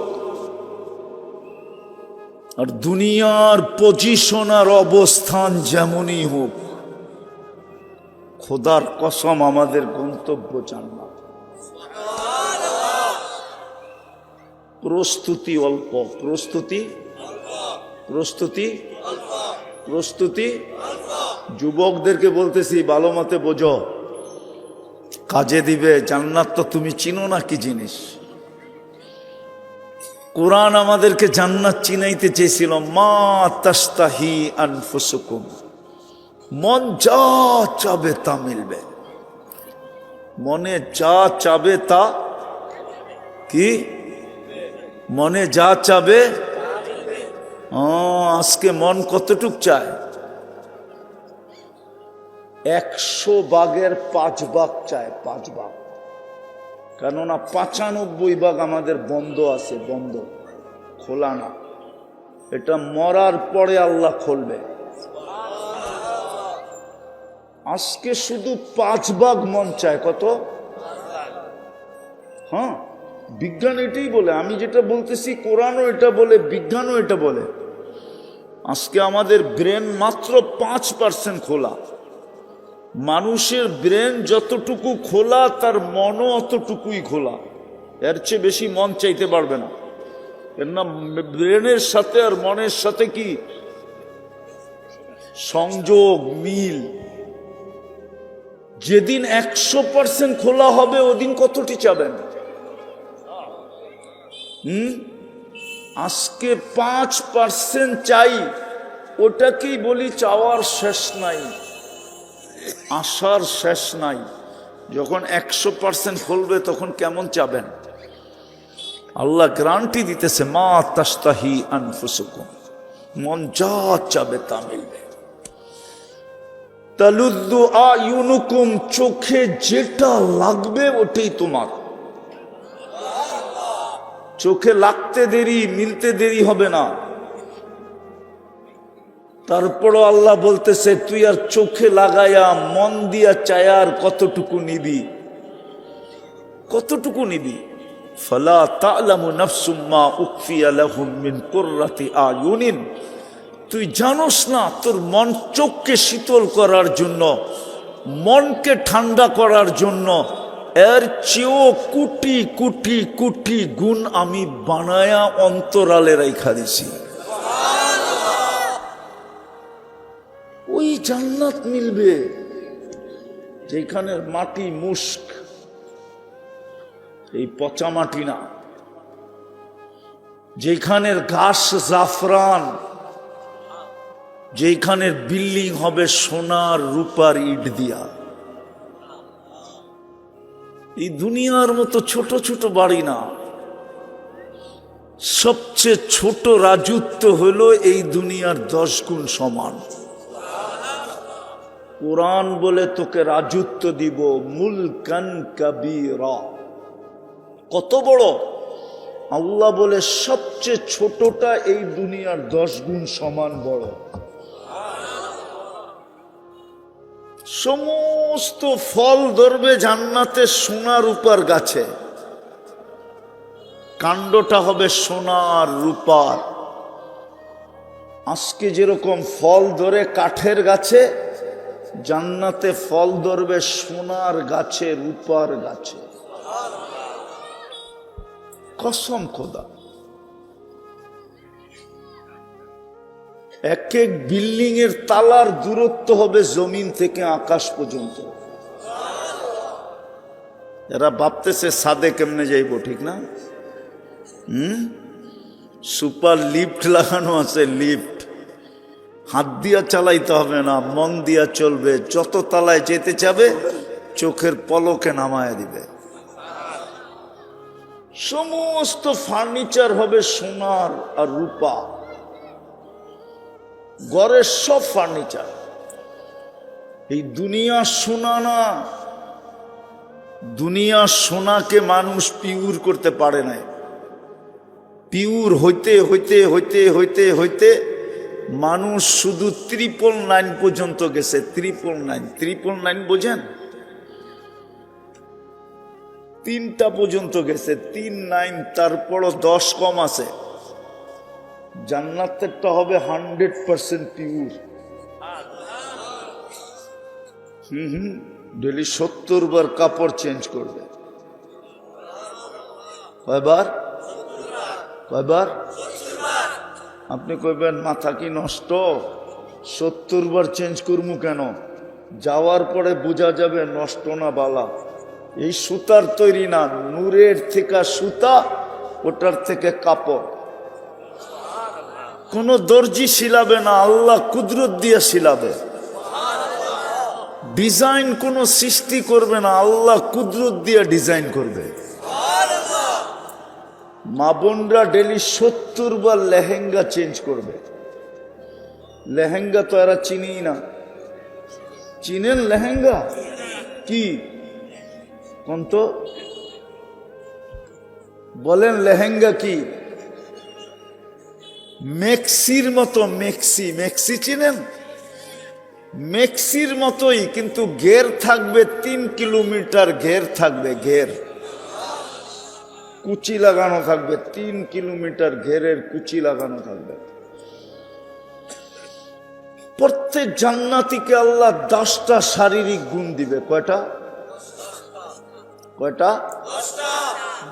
আর দুনিয়ার পজিশন আর অবস্থান যেমনই হোক, খোদার কসম আমাদের গন্তব্য জান্নাত। প্রস্তুতি অল্প, প্রস্তুতি। যুবকদেরকে বলতেছি ভালো মতে বোঝো, কাজে দিবে। জান্নাত তো তুমি চিনো না কি জিনিস। কোরআন আমাদেরকে জান্নাত চিনাইতে চেয়েছিল, মা তাস্তাহি আনফুসুকুম, মন যা চাবে তা মিলবে। মনে যা চাবে তা কি? মনে যা চাবে। আজকে মন কতটুক চায়? 100 ভাগের 5 ভাগ চায়, 5 ভাগ। কেননা 95 ভাগ আমাদের বন্ধ আছে, বন্ধ, খোলা না। এটা মরার পরে আল্লাহ খুলবে। আজকে শুধু 5 ভাগ মন চায়। কত? হ্যাঁ, বিজ্ঞান এটাই বলে। আমি যেটা বলতেছি কোরআনও এটা বলে, বিজ্ঞানও এটা বলে। আজকে আমাদের ব্রেন মাত্র 5% খোলা। মানুষের ব্রেন যতটুকু খোলা, তার মনও অতটুকুই খোলা। এর চেয়ে বেশি মন চাইতে পারবে না। কেননা ব্রেনের সাথে আর মনের সাথে কি সংযোগ, মিল। যেদিন 100% খোলা হবে, ওদিন কতটি চাবেন? আজকে 5% চাই, ওটাকেই বলি চাওয়ার শেষ নাই, আশার শেষ নাই। যখন 100% খুলবে তখন কেমন চাবেন? আল্লাহ গ্যারান্টি দিতেছে, মা তাস্তাহি আনফুসুকুম, মন যা চাবে তা মিলবে। তালুদ্দু আয়ুনুকুম, চোখে যেটা লাগবে ওটাই তোমার। চোখে লাগতে দেরি, মিলতে দেরি হবে না। তারপরও আল্লাহ বলতেছে, তুই আর চোখে লাগায়া মন দিয়া চায়ার কতটুকু নিবি, কতটুকু নিবি? ফালা তা'লামু নাফসুম মা উখফিয়া লাহুম মিন কুররাতি আয়ুনিন, তুই জানোস না তোর মন, চোখকে শীতল করার জন্য, মনকে ঠান্ডা করার জন্য এর চেয়েও কোটি কোটি কোটি গুণ আমি বানায়া অন্তরালে রাইখা দিছি। ওই জান্নাত মিলবে। যেখানের মাটি মুস্ক, এই পচা মাটি না, যেখানের ঘাস জাফরান, যেখানের বিল্ডিং হবে সোনার রূপার ইট দিয়া। এই দুনিয়ার মতো ছোট ছোট বাড়ি না, সবচেয়ে ছোট রাজত্ব হলো এই দুনিয়ার 10 গুণ সমান। কোরআন বলে তোকে রাজত্ব দিব মুলকান কাবীরা। কত বড়? আল্লাহ বলে সবচেয়ে ছোটটা এই দুনিয়ার 10 গুণ সমান বড়। সমস্ত ফল ধরবে জান্নাতে সোনার রূপার গাছে, কাণ্ডটা হবে সোনার রূপার। আজকে যেরকম ফল ধরে কাঠের গাছে, জান্নাতে ফল ধরবে সোনার গাছে, রূপার গাছে। কসম খোদা। এক এক বিল্ডিং এর তালার দূরত্ব হবে জমিন থেকে আকাশ পর্যন্ত। এরা ভাবতেছে ছাদে কেমনে যাইব, ঠিক না? সুপার লিফট লাগানো আছে, লিফট হাত দিয়া চালাইতে হবে না, মন দিয়া চলবে। যত তলায় যেতে চাবে চোখের পলকে নামায় দিবে। সমস্ত ফার্নিচার হবে সোনার আর রূপা, ঘরের সব ফার্নিচার। এই দুনিয়া সোনা না, দুনিয়া সোনাকে মানুষ পিওর করতে পারে না। পিওর হইতে হইতে হইতে হইতে হইতে মানুষ শুধু 999 পর্যন্ত গেছে। 999 বোঝেন? 3টা পর্যন্ত গেছে, 39। তারপরও 10 কম আছে। জান্নাতেরটা হবে 100% পিওর। ডেলি 70 বার কাপড় চেঞ্জ করবে। কয়বার? আপনি কইবেন মাথা কি নষ্ট, 70 বার চেঞ্জ করবো কেন? যাওয়ার পরে বোঝা যাবে নষ্ট না বালা। এই সুতার তৈরি না, নূরের থেকে সুতা, ওটার থেকে কাপড়। কোন দর্জি শিলাবে না, আল্লাহ কুদরত দিয়ে শিলাবে। ডিজাইন কোন সৃষ্টি করবে না, আল্লাহ কুদরত দিয়ে ডিজাইন করবে। মা বোনরা ডেলি 70 বার লেহেঙ্গা চেঞ্জ করবে। লেহেঙ্গা তো এরা চিনি না। চিনেন লেহেঙ্গা কি? কোন তো বলেন লেহেঙ্গা কি? মেক্সির মতো। মেক্সি চিনেন? মেক্সির মতোই, কিন্তু ঘের থাকবে 3 কিলোমিটার। ঘের থাকবে, ঘের কুচি লাগানো থাকবে। 3 কিলোমিটার ঘেরের কুচি লাগানো থাকবে। প্রত্যেক জান্নাতীকে আল্লাহ 10টা শারীরিক গুণ দিবে। কয়টা?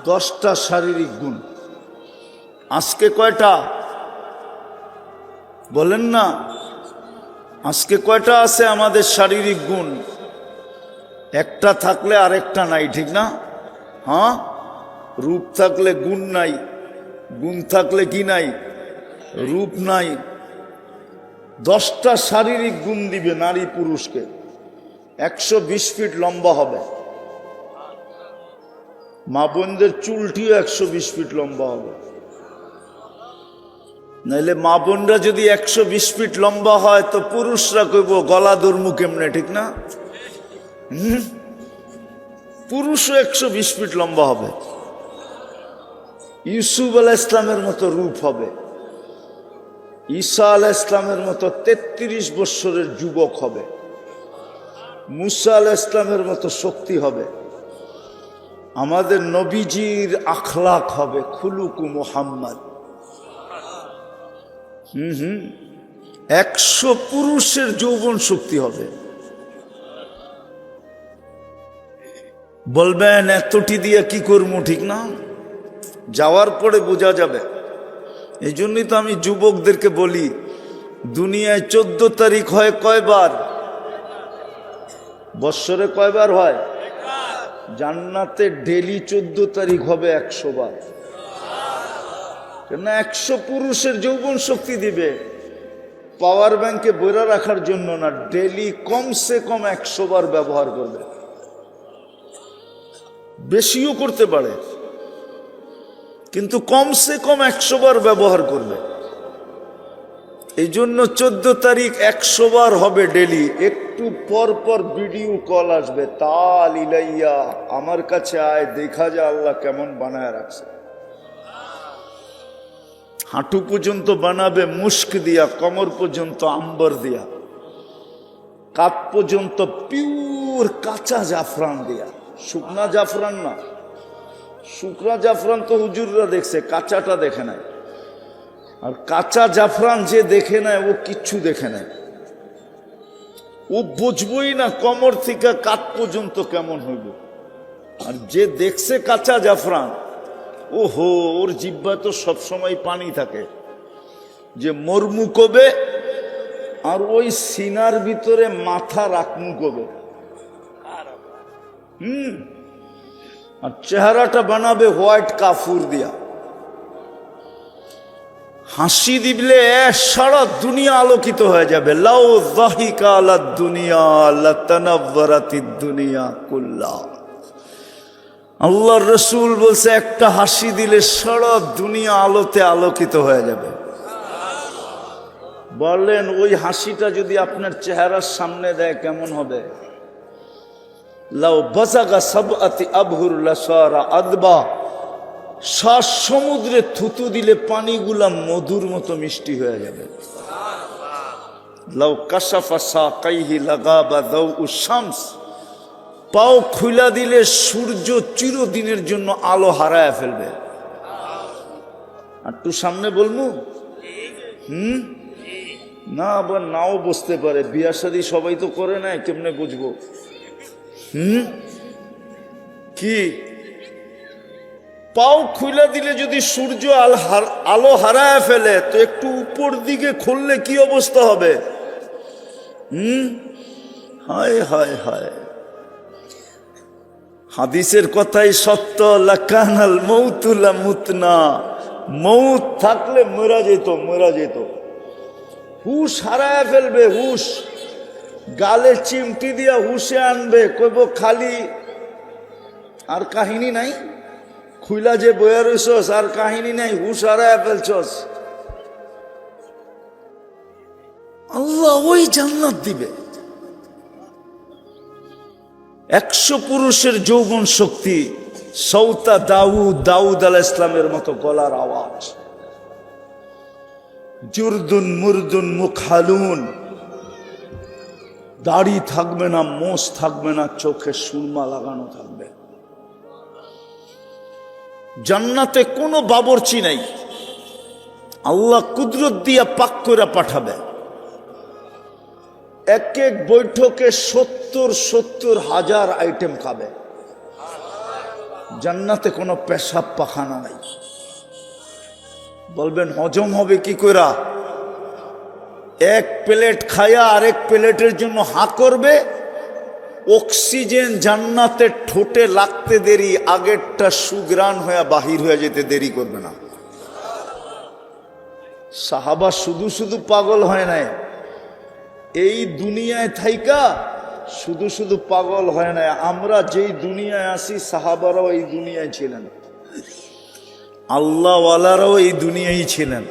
10টা শারীরিক গুণ। আজকে কয়টা বলেন না? আজকে কয়টা আছে আমাদের শারীরিক গুণ? একটা থাকলে আরেকটা নাই, ঠিক না? হ্যাঁ, রূপ থাকলে গুণ নাই, গুণ থাকলে কি নাই? রূপ নাই। 10টা শারীরিক গুণ দিবে নারী পুরুষকে। 120 ফিট লম্বা হবে। মা বোনদের চুলটিও 120 ফিট লম্বা হবে। নাইলে মা বোনরা যদি 120 ফিট লম্বা হয় তো পুরুষরা কইব গলা ধর্মু কেমনে, ঠিক না? পুরুষও 120 ফিট লম্বা হবে। ইউসুফ আলাইহিস ইসলামের মতো রূপ হবে। ঈসা আলাইহিস ইসলামের মতো 33 বছরের যুবক হবে। মুসা আলাইহিস ইসলামের মতো শক্তি হবে। আমাদের নবীজির আখলাক হবে খুলুকু মুহাম্মদ। 100 পুরুষের যৌবন শক্তি হবে। বলবেন এতটি দিয়ে কি করবো, ঠিক না? যাওয়ার পরে বোঝা যাবে। এই জন্যই তো আমি যুবকদেরকে বলি, দুনিয়ায় 14 তারিখ হয় কয়বার? বৎসরে কয়বার হয়? জান্নাতে ডেলি 14 তারিখ হবে 100 বার। কেন? 100 পুরুষের যৌবন শক্তি দিবে, পাওয়ার ব্যাংকে বইরা রাখার জন্য না, ডেলি কমসে কম 100 বার ব্যবহার করবে। বেশিও করতে পারে, কিন্তু কমসে কম 100 বার ব্যবহার করবে। এই জন্য 14 তারিখ 100 বার হবে ডেলি। একটু পর পর ভিডিও কল আসবে, তাল ইলাইয়া, আমার কাছে আয়, দেখা যায় আল্লাহ কেমন বানায় রাখছে। হাঁটু পর্যন্ত বানাবে মুস্ক দিয়া, কমর পর্যন্ত আম্বর দিয়া, কাপ পর্যন্ত পিওর কাঁচা জাফরান দিয়া। শুকনা জাফরান না, শুকনা জাফরান তো হুজুররা দেখছে, কাঁচাটা দেখে নাই। আর কাঁচা জাফরান যে দেখে নেয় ও কিচ্ছু দেখে নেয়, ও বুঝবই না কমর থেকে কাত পর্যন্ত কেমন হইব। আর যে দেখছে কাঁচা জাফরান, ওহো, ওর জিহ্বায় তো সবসময় পানি থাকে, যে মরমু কবে আর ওই সিনার ভিতরে মাথা রাখমু কবে। আর চেহারাটা বানাবে হোয়াইট কাফুর দিয়া। হাসি দিবলে সারা দুনিয়া আলোকিত হয়ে যাবে। লাউ যাহিকা আলাদ দুনিয়া লাতানাওয়ারাতিদ দুনিয়া কুল্লা। আল্লাহর রাসূল বলছে, একটা হাসি দিলে সারা দুনিয়া আলোতে আলোকিত হয়ে যাবে। বললেন ওই হাসিটা যদি আপনার চেহারার সামনে দেয় কেমন হবে? লাউ বাযাগা সাবআতি আবহুর লাসারা আদবা। 7 সমুদ্রে থুতু দিলে পানিগুলা মধুর মতো মিষ্টি হয়ে যাবে। লাউ কাশাফা সাকাইহি লাগাবা দাউ শামস। পাও খুলা দিলে সূর্য চিরদিনের জন্য আলো হারায় ফেলবে। আর একটু সামনে বলবো, না আবার নাও বুঝতে পারে, বিয়া শাদী সবাই তো করে নাই, কেমনে বুঝবো? কি পাও খুলে দিলে যদি সূর্য আলো হারায় ফেলে, তো একটু উপর দিকে খুললে কি অবস্থা হবে? হায় হায় হায়, হাদিসের কথাই সত্য। লাকানাল মৌতু লামুতনা। মৌত থাকলে মরা যেত, মরা যেত। হুশ হারায় ফেলবে, হুশ গালে চিমটি দিয়া হুশে আনবে, কইব খালি আর কাহিনী নাই, খুইলা যে বইয়া রইছস আর কাহিনী নাই, হুশ হারায় ফেলছস। আল্লাহ ওই জান্নাত দিবে। 100 পুরুষের যৌবন শক্তি, সৌতা দাউদ আলাইহিস সালামের মতো গলার আওয়াজ, জুরদুন মুরদুন মুখালুন, দাড়ি থাকবে না, মোষ থাকবে না, চোখে সুরমা লাগানো থাকবে। জান্নাতে কোনো বাবরচি নাই, আল্লাহ কুদরত দিয়া পাক করে পাঠাবে। এক এক বৈঠকে 70 হাজার আইটেম খাবে। জান্নাতে কোনো পেশাব পাখানা নাই। বলবেন হজম হবে কি কইরা? এক প্লেট খায়া আরেক প্লেটের জন্য হাঁ করবে। অক্সিজেন জান্নাতে ঠোঁটে লাগতে দেরি, আগেরটা সুগ্রাণ হয়ে বাহির হয়ে যেতে দেরি করবে না। সাহাবা শুধু শুধু পাগল হয় নাই, এই দুনিয়ায় থাইকা শুধু শুধু পাগল হয় নাই। আমরা যেই দুনিয়ায় আছি, সাহাবারাও এই দুনিয়ায় ছিলেন, আল্লাহওয়ালারাও এই দুনিয়ায় ছিলেন।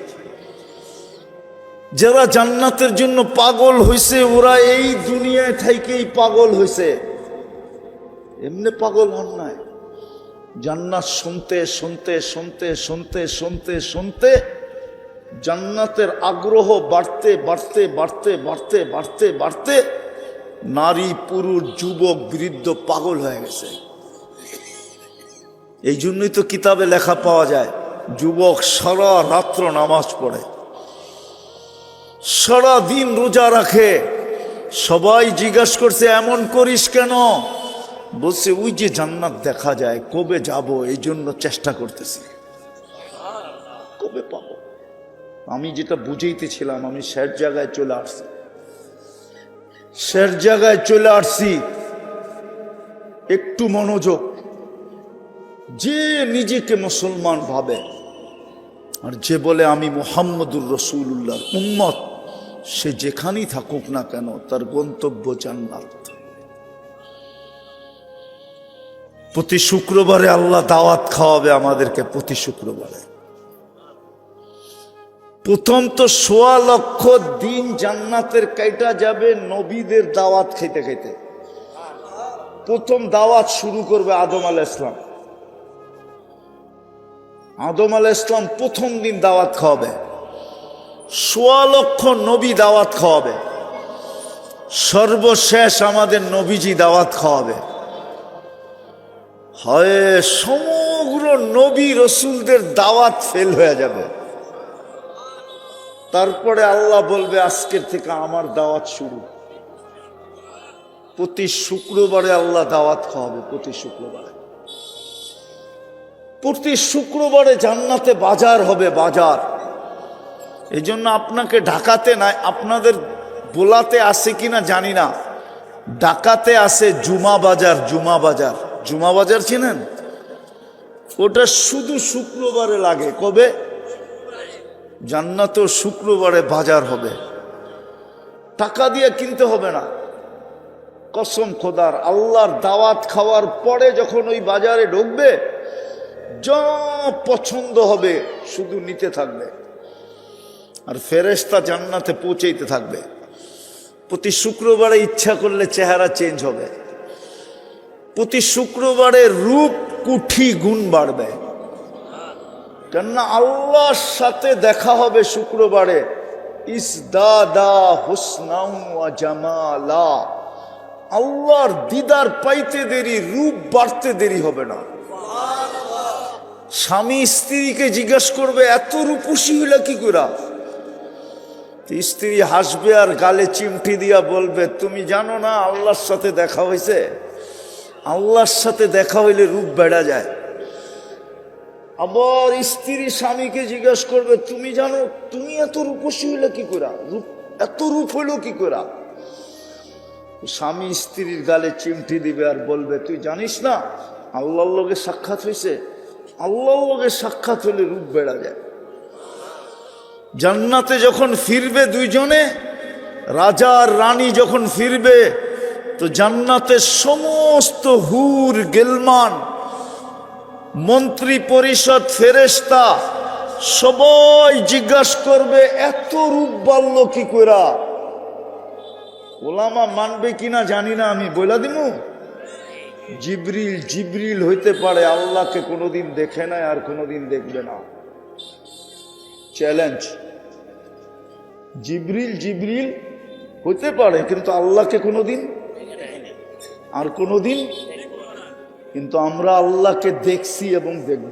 যারা জান্নাতের জন্য পাগল হইছে, ওরা এই দুনিয়ায় থাইকেই পাগল হইছে, এমনি পাগল হন নাই। জান্নাত শুনতে শুনতে শুনতে শুনতে শুনতে শুনতে জান্নাতের আগ্রহ বাড়তে বাড়তে বাড়তে বাড়তে বাড়তে বাড়তে নারী পুরুষ যুবক বৃদ্ধ পাগল হয়ে গেছে। এই জন্যই তো কিতাবে লেখা পাওয়া যায়, যুবক সারা রাত্র নামাজ পড়ে, সারা দিন রোজা রাখে। সবাই জিজ্ঞাসা করছে এমন করিস কেন? বলছে ওই যে জান্নাত দেখা যায়, কবে যাব, এই জন্য চেষ্টা করতেছি, কবে পাবো। আমি যেটা বুঝাইতেছিলাম, আমি শেষ জায়গায় চলে আসছি, শেষ জায়গায় চলে আসছি। একটু মনোযোগ। যে নিজেকে মুসলমান ভাবে আর যে বলে আমি মুহাম্মদুর রাসূলুল্লাহর উম্মত, সে যেখানেই থাকুক না কেন তার গন্তব্য জান্নাত। প্রতি শুক্রবারে আল্লাহ দাওয়াত খাওয়াবে আমাদেরকে, প্রতি শুক্রবারে। প্রথম তো ১৬ লক্ষ দিন জান্নাতের কাইটা যাবে নবীদের দাওয়াত খাইতে খাইতে। প্রথম দাওয়াত শুরু করবে আদম আলাইহিস সালাম। আদম আলাইহিস সালাম প্রথম দিন দাওয়াত খাওয়াবে, ১৬ লক্ষ নবী দাওয়াত খাওয়াবে, সর্বশেষ আমাদের নবীজি দাওয়াত খাওয়াবে। হয় সমগ্র নবী রসুলদের দাওয়াত ফেল হয়ে যাবে। তারপরে আল্লাহ বলবে আজকের থেকে আমার দাওয়াত শুরু। প্রতি শুক্রবারে আল্লাহ দাওয়াত খাওয়াবে, প্রতি শুক্রবারে। প্রতি শুক্রবারে জান্নাতে বাজার হবে, বাজার। এই জন্য আপনাকে ঢাকাতে নাই, আপনাদের বোলাতে আছে কিনা জানি না, ঢাকাতে আছে জুমা বাজার। জুমা বাজার, জুমা বাজার চিনেন? ওটা শুধু শুক্রবারে লাগে। কবে? জান্নাতেও শুক্রবারে বাজার হবে, টাকা দিয়ে কিনতে হবে না। কসম খোদার, আল্লাহর দাওয়াত খাওয়ার পরে যখন ওই বাজারে ঢুকবে, যা পছন্দ হবে শুধু নিতে থাকবে, আর ফেরেশতা জান্নাতে পৌঁছাইতে থাকবে। প্রতি শুক্রবারে ইচ্ছা করলে চেহারা চেঞ্জ হবে, প্রতি শুক্রবারে রূপ কুঠি গুণ বাড়বে। কেননা আল্লাহর সাথে দেখা হবে শুক্রবারে। ইসদাদা হুসনাউ ওয়া জামালা, আল্লাহর দিদার পাইতে দেরি, রূপ বাড়তে দেরি হবে না। স্বামী স্ত্রীকে জিজ্ঞাসা করবে এত রূপসী হইলা কি করে? স্ত্রী হাসবে আর গালে চিমটি দিয়া বলবে তুমি জানো না আল্লাহর সাথে দেখা হয়েছে? আল্লাহর সাথে দেখা হইলে রূপ বেড়া যায়। আবার স্ত্রী স্বামীকে জিজ্ঞাসা করবে তুমি জানো তুমি এত রূপসী হইলে কি করে, এত রূপ হইল কি করে? স্বামী স্ত্রীর গালে চিমটি দিবে আর বলবে তুই জানিস না আল্লাহর লগে সাক্ষাৎ হয়েছে? আল্লাহর লগে সাক্ষাৎ হইলে রূপ বেড়া যায়। জান্নাতে যখন ফিরবে দুইজনে, রাজা আর রানী যখন ফিরবে, তো জান্নাতের সমস্ত হুর গেলমান, মন্ত্রী পরিষদ, ফেরেশতা সবাই জিজ্ঞাসা করবে এত রূপ বাড়ল কি কইরা? ওলামা মানবে কিনা জানি না, আমি বইলা দিমু। জিবরিল হইতে পারে আল্লাহকে কোনোদিন দেখে নাই আর কোনোদিন দেখবে না। চ্যালেঞ্জ। জিবরিল হইতে পারে কিন্তু আল্লাহকে কোনোদিন আর কোনোদিন, কিন্তু আমরা আল্লাহকে দেখছি এবং দেখব।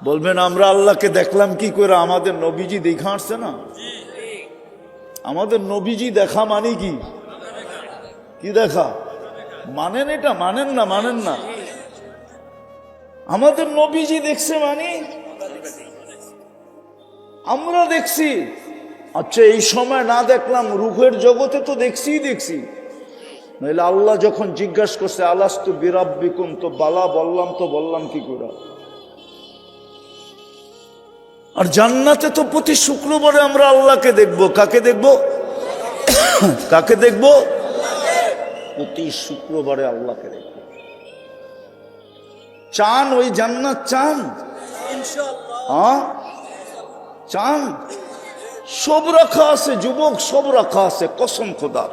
বলবেন আমরা আল্লাহকে দেখলাম কি করে? আমাদের নবীজি দেখা আসছে না? আমাদের নবীজি দেখা মানে কি? কি দেখা মানেন? এটা মানেন না, মানেন না। আমাদের নবীজি দেখছে মানে আমরা দেখছি। আচ্ছা এই সময় না দেখলাম, রূহের জগতে তো দেখছি। নইলে আল্লাহ যখন জিজ্ঞাসা করছে আলাস্তু বিরাব্বিকুম, তো বালা বললাম কি করে? আর জান্নাতে তো প্রতি শুক্রবারে আমরা আল্লাহকে দেখব। কাকে দেখব? কাকে দেখব? প্রতি শুক্রবারে আল্লাহকে দেখব। চান ওই জান্নাত? চান? হ্যাঁ চান? সব রাখা আছে যুবক, সব রাখা আছে। কসম খোদার,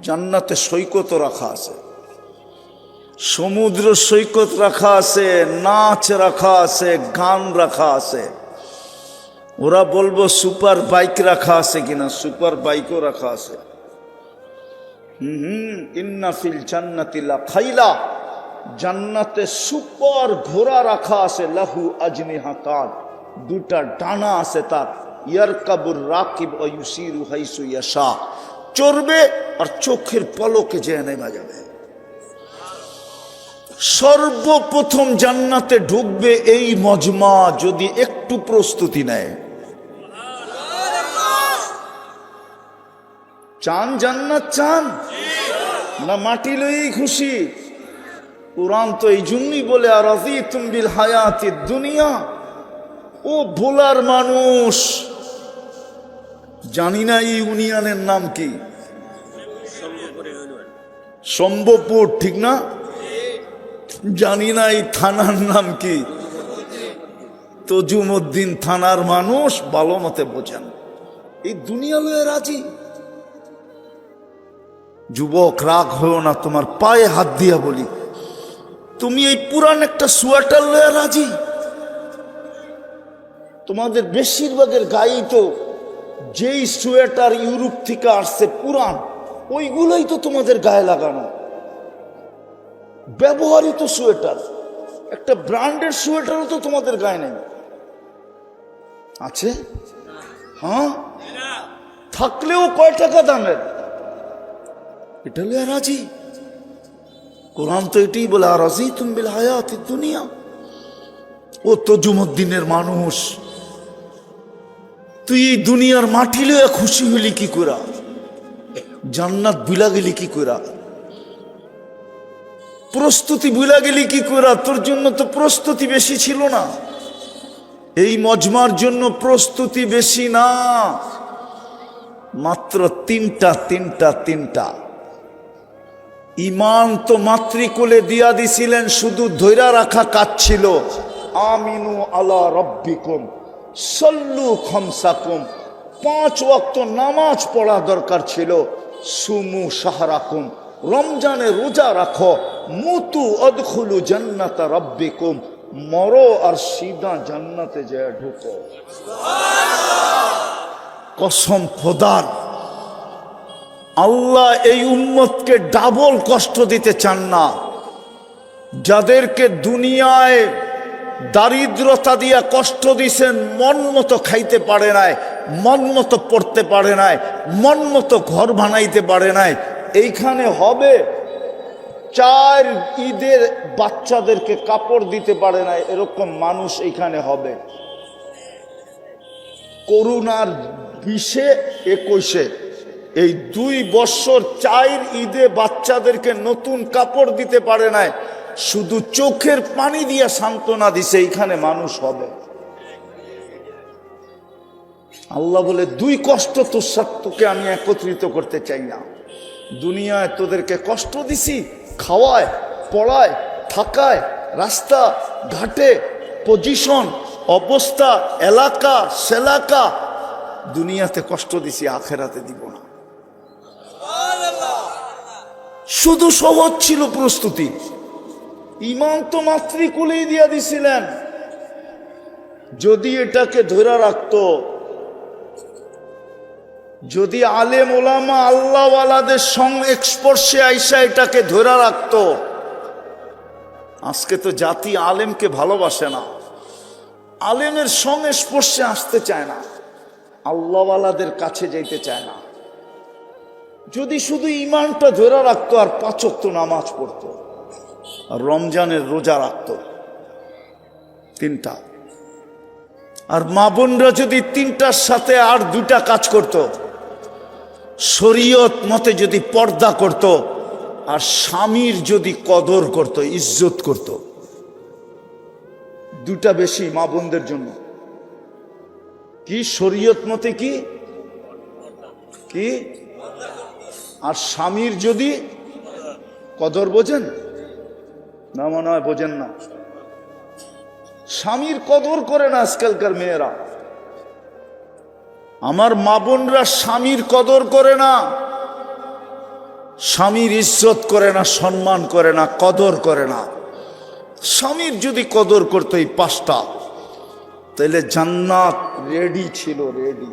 জান্নাতে সৈকত রাখা আছে, সমুদ্র সৈকত রাখা আছে, নাচ রাখা আছে, গান রাখা আছে। ওরা বলবো সুপার বাইক রাখা আছে কিনা? সুপার বাইকও রাখা আছে। ইন্না ফিল জান্নাতি লা খাইলা, জান্নাতে সুপার ঘোড়া রাখা আছে। লাহু আজনিহাতান, দুটা ডানা আছে তার। ইয়ারকাবুর রাকিব ওয়া ইউসিরু হাইসু ইয়াশা, চড়বে আর চোখের পলকে যেয়ে নেমে যাবে। সর্বপ্রথম জান্নাতে ঢুকবে এই মজমা যদি একটু প্রস্তুতি নেয়। চান জান্নাত? চান? না মাটি লইই খুশি? কোরআন তো এই জন্যই বলে আর রাযীতুম বিল হায়াতিদ দুনিয়া। ও ভোলার মানুষ, জানি না এই ইউনিয়নের নাম কি? সম্ভবপুর, ঠিক না? জানি না এই থানার নাম কি? তজুমউদ্দিন থানার মানুষ ভালো মতে বোঝেন। এই দুনিয়া লয়ে রাজি? যুবক রাগ হও না, তোমার পায়ে হাত দিয়া বলি, তুমি এই পুরান একটা সোয়েটার লয়ে রাজি? তোমাদের বেশিরভাগের গায়েই তো যেই সোয়েটার ইউরোপ থেকে আসছে পুরান, ওইগুলোই তো তোমাদের গায়ে লাগানো, ব্যবহৃত সোয়েটার। একটা ব্র্যান্ডের সোয়েটারও তো তোমাদের গায়ে নেই, আছে? হ্যাঁ, থাকলেও কয় টাকা দামের? এটা লইয়া রাজি? কোরআন তো এটাই বলে আর রাযীতুম বিল হায়াতিদ দুনিয়া। ও তজুমউদ্দিনের মানুষ, তুই এই দুনিয়ার মাটি লইয়া খুশি হইলি কি কইরা? জান্নাত ভুলা গেলি কি কইরা? প্রস্তুতি ভুলা গেলি কি কইরা? তোর জন্য তো প্রস্তুতি বেশি ছিল না। এই মজমার জন্য প্রস্তুতি বেশি না, মাত্র তিনটা। ইমান তো মাতৃকুলে দিয়া দিছিলেন, শুধু ধৈরা রাখা কাজ ছিল। আমিনু আলা রাব্বিকুম সাল্লু খামসাকুম, 5 ওয়াক্ত নামাজ পড়া দরকার ছিল। সুমু শাহরাকুম, রমজানে রোজা রাখো। মুতু আদখুলু জান্নাতা রাব্বিকুম, মরো আর সিধা জান্নাতে যায় ঢুকো। কসম খোদার, আল্লাহ এই উম্মতকে ডাবল কষ্ট দিতে চান না। যাদেরকে দুনিয়ায় দারিদ্রতা দিয়া কষ্ট দিছেন, মন মতো খাইতে পারে নাই, মন মতো পড়তে পারে নাই, মন মতো ঘর বানাইতে পারে নাই, এইখানে হবে 4 ঈদের বাচ্চাদেরকে কাপড় দিতে পারে নাই, এরকম মানুষ এইখানে হবে। করোনার 20-এ 21-এ এই 2 বছর 4 ঈদে বাচ্চাদেরকে নতুন কাপড় দিতে পারে নাই, শুধু চোখের পানি দিয়া সান্ত্বনা দিছে, এইখানে মানুষ হবে। আল্লাহ বলে 2 কষ্ট তোর সাথে তোকে আমি একত্রিত করতে চাই না। দুনিয়ায় তোদেরকে কষ্ট দিছি, খাওয়ায়, পড়ায়, থাকায়, রাস্তা ঘাটে, পজিশন, অবস্থা, এলাকা সেলাকা, দুনিয়াতে কষ্ট দিছি, আখেরাতে দিব না। শুধু সহজ ছিল প্রস্তুতি। ইমান তো মাতৃকুলেই দিয়া দিছিলেন। যদি এটাকে ধরে রাখতো, যদি আলেম ওলামা আল্লাহওয়ালাদের সংস্পর্শে আইসা এটাকে ধরে রাখতো, আজকে তো জাতি আলেমকে ভালোবাসে না, আলেমের সংস্পর্শে আসতে চায় না, আল্লাহওয়ালাদের কাছে যেতে চায় না। যদি শুধু ইমানটা ধরে রাখতো আর 5 ওয়াক্ত নামাজ পড়তো আর রমজানের রোজা রাখতো, 3টা, আর মা বোনরা যদি 3টার সাথে আর 2টা কাজ করত, শরীয়ত মতে যদি পর্দা করত, আর স্বামীর যদি কদর করত, ইজ্জত করত, 2টা বেশি মা বোনদের জন্য। কি শরীয়ত মতে কি কি? আর স্বামীর যদি কদর, বোঝেন না? মনে হয় বোঝেন না। স্বামীর কদর করে না আজকালকার মেয়েরা। আমার মা বোনরা স্বামীর কদর করে না, স্বামীর ইজ্জত করে না, সম্মান করে না, কদর করে না। স্বামীর যদি কদর করতো এই 5টা, তাহলে জান্নাত রেডি ছিল, রেডি।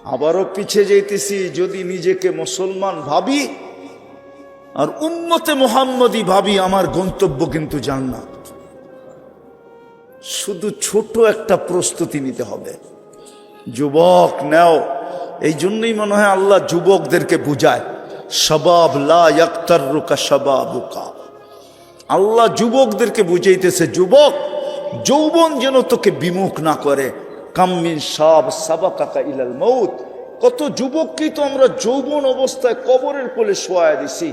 আবারও পিছিয়ে যাইতেছি, যদি নিজেকে মুসলমান ভাবি আর উম্মতে মুহাম্মদী ভাবি, আমার গন্তব্য কিন্তু জান্নাত। শুধু ছোট একটা প্রস্তুতি নিতে হবে। যুবক নাও, এই জন্যই মনে হয় আল্লাহ যুবকদেরকে বুঝায়, শাবাব লা ইয়াক্তাররুকা শাবাবুকা। আল্লাহ যুবকদেরকে বুঝাইতেছে, যুবক যৌবন যেন তোকে বিমুখ না করে। কাম মিন শাব সাবাকাকা ইলাল মউত, কত যুবককেই তো আমরা যৌবন অবস্থায় কবরের কোলে শোয়ায় দিছি,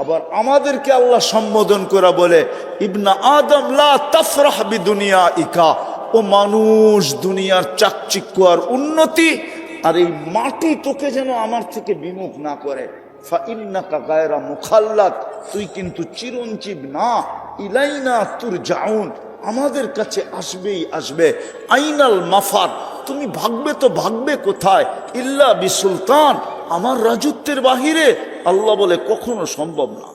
আবার আমাদেরকে আল্লাহ সম্বোধন করে বলে ইবনা আদম লা তাফরাহ বিদুনিয়া ইকা, ও মানুষ দুনিয়ার চাকচিক্য আর উন্নতি আর এই মাটি তোকে যেন আমার থেকে বিমুখ না করে। ফাইন্নাকা গায়রা মুখাল্লাদ, তুই কিন্তু চিরঞ্জীব না। ইলাইনা তুরজাউন, আমাদের কাছে আসবেই আসবে। আইনাল মাফার, তুমি ভাগবে তো ভাগবে কোথায়? ইল্লা বিসুলতান, আমার রাজত্বের বাহিরে। আল্লাহ বলে কখনো সম্ভব না।